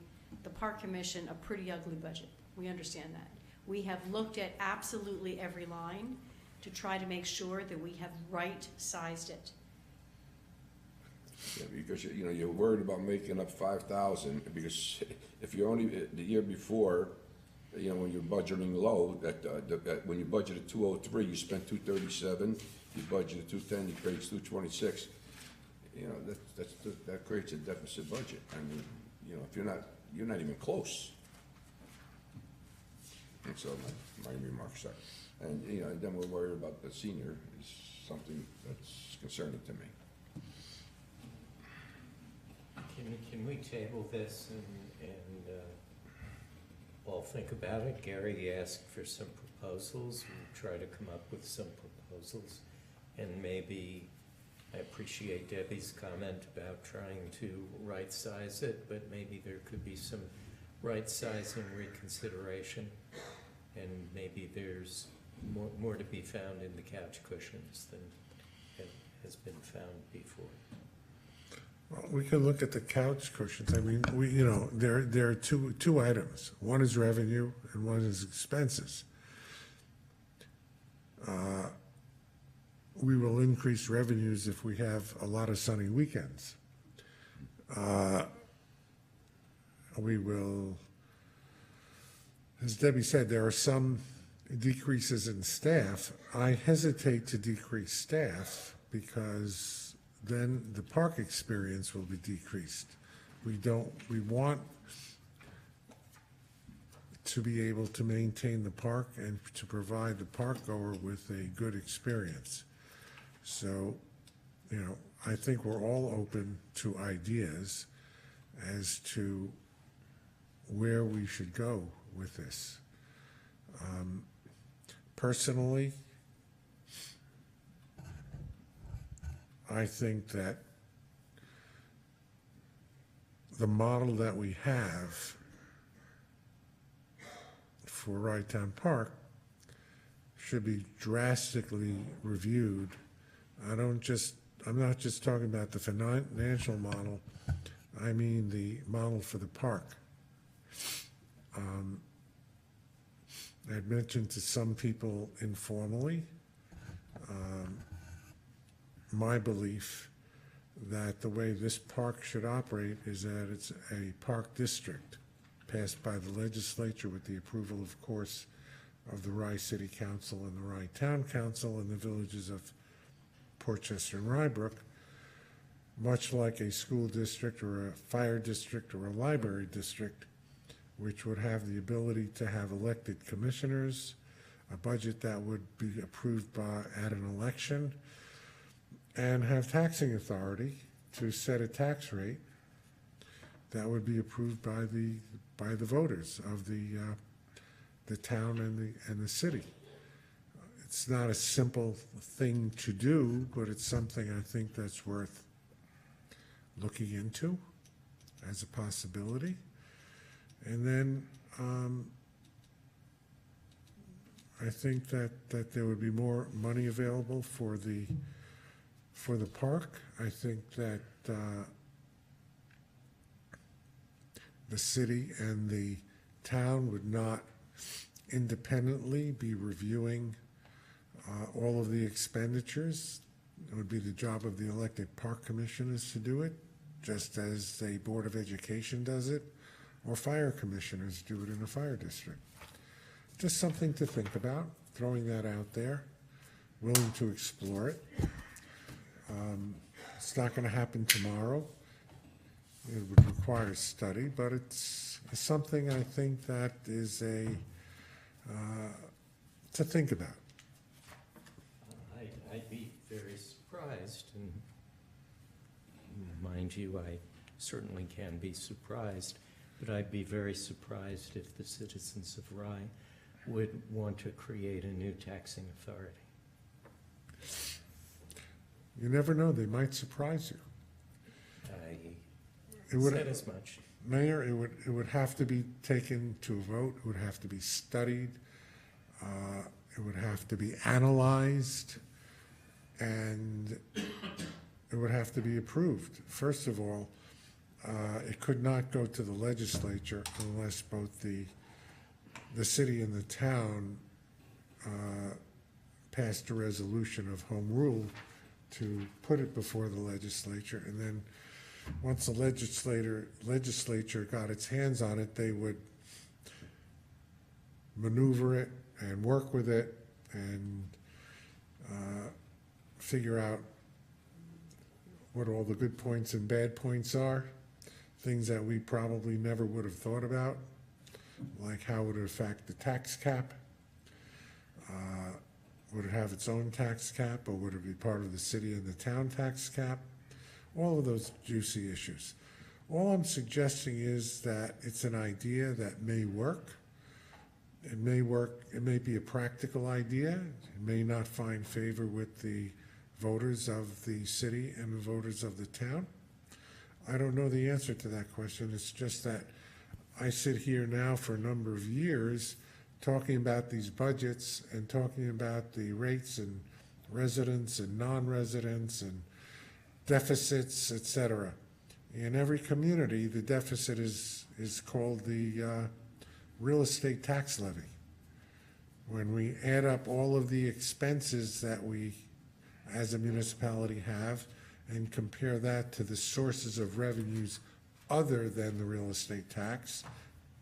Speaker 12: the park commission a pretty ugly budget. We understand that. We have looked at absolutely every line to try to make sure that we have right-sized it.
Speaker 5: Yeah, because, you're worried about making up 5,000, because if you only, the year before, you know, when you're budgeting low, when you budgeted 203, you spent 237, you budgeted 210, you paid 226. You know, that creates a deficit budget. I mean, you know, if you're not even close. And so my remarks are, and, you know, then we're worried about the senior is something that's concerning to me.
Speaker 11: Can we table this and all think about it? Gary asked for some proposals. We'll try to come up with some proposals. And maybe, I appreciate Debbie's comment about trying to right-size it, but maybe there could be some right-sizing reconsideration. And maybe there's more to be found in the couch cushions than has been found before.
Speaker 8: Well, we can look at the couch cushions. I mean, you know, there are two items. One is revenue and one is expenses. We will increase revenues if we have a lot of sunny weekends. We will, as Debbie said, there are some decreases in staff. I hesitate to decrease staff because then the park experience will be decreased. We want to be able to maintain the park and to provide the park goer with a good experience. So, you know, I think we're all open to ideas as to where we should go with this. Personally, I think that the model that we have for Ride Town Park should be drastically reviewed. I'm not just talking about the financial model, I mean the model for the park. I'd mentioned to some people informally my belief that the way this park should operate is that it's a park district passed by the legislature with the approval, of course, of the Rye City Council and the Rye Town Council and the villages of Portchester and Rybrook, much like a school district or a fire district or a library district, which would have the ability to have elected commissioners, a budget that would be approved at an election, and have taxing authority to set a tax rate that would be approved by the voters of the town and the city. It's not a simple thing to do, but it's something I think that's worth looking into as a possibility. And then I think that there would be more money available for the park. I think that the city and the town would not independently be reviewing all of the expenditures. It would be the job of the elected park commissioners to do it, just as the Board of Education does it, or fire commissioners do it in a fire district. Just something to think about, throwing that out there, willing to explore it. It's not going to happen tomorrow. It would require study, but it's something I think that is to think about.
Speaker 11: I'd be very surprised, and mind you, I certainly can be surprised, but I'd be very surprised if the citizens of Rye would want to create a new taxing authority.
Speaker 8: You never know, they might surprise you.
Speaker 11: I said as much.
Speaker 8: Mayor, it would have to be taken to a vote, it would have to be studied, it would have to be analyzed, and it would have to be approved. First of all, it could not go to the legislature unless both the city and the town passed a resolution of home rule to put it before the legislature, and then once the legislature got its hands on it, they would maneuver it and work with it and figure out what all the good points and bad points are, things that we probably never would have thought about, like how would it affect the tax cap? Would it have its own tax cap, or would it be part of the city and the town tax cap? All of those juicy issues. All I'm suggesting is that it's an idea that may work. It may work, it may be a practical idea. It may not find favor with the voters of the city and the voters of the town. I don't know the answer to that question. It's just that I sit here now for a number of years talking about these budgets and talking about the rates and residents and non-residents and deficits, et cetera. In every community, the deficit is called the real estate tax levy. When we add up all of the expenses that we as a municipality have and compare that to the sources of revenues other than the real estate tax,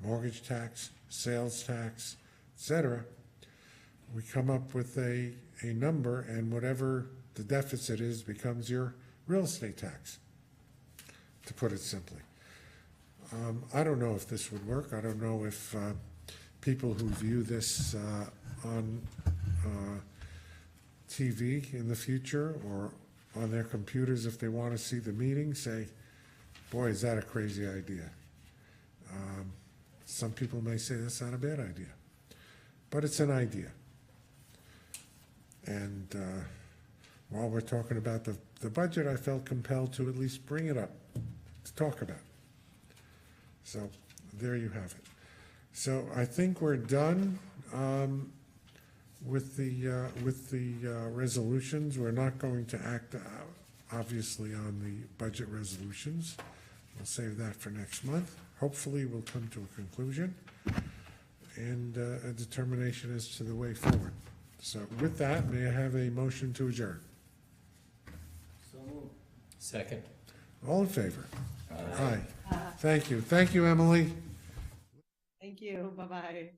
Speaker 8: mortgage tax, sales tax, etc., we come up with a number, and whatever the deficit is becomes your real estate tax, to put it simply. I don't know if this would work. I don't know if people who view this on TV in the future or on their computers, if they want to see the meeting, say, boy, is that a crazy idea. Some people may say that's not a bad idea, but it's an idea. And while we're talking about the budget, I felt compelled to at least bring it up to talk about. So there you have it. So I think we're done with the resolutions. We're not going to act obviously on the budget resolutions. We'll save that for next month. Hopefully we'll come to a conclusion and a determination as to the way forward. So with that, may I have a motion to adjourn?
Speaker 11: So moved. Second.
Speaker 8: All in favor? Aye. Thank you. Thank you, Emily.
Speaker 9: Thank you. Bye-bye.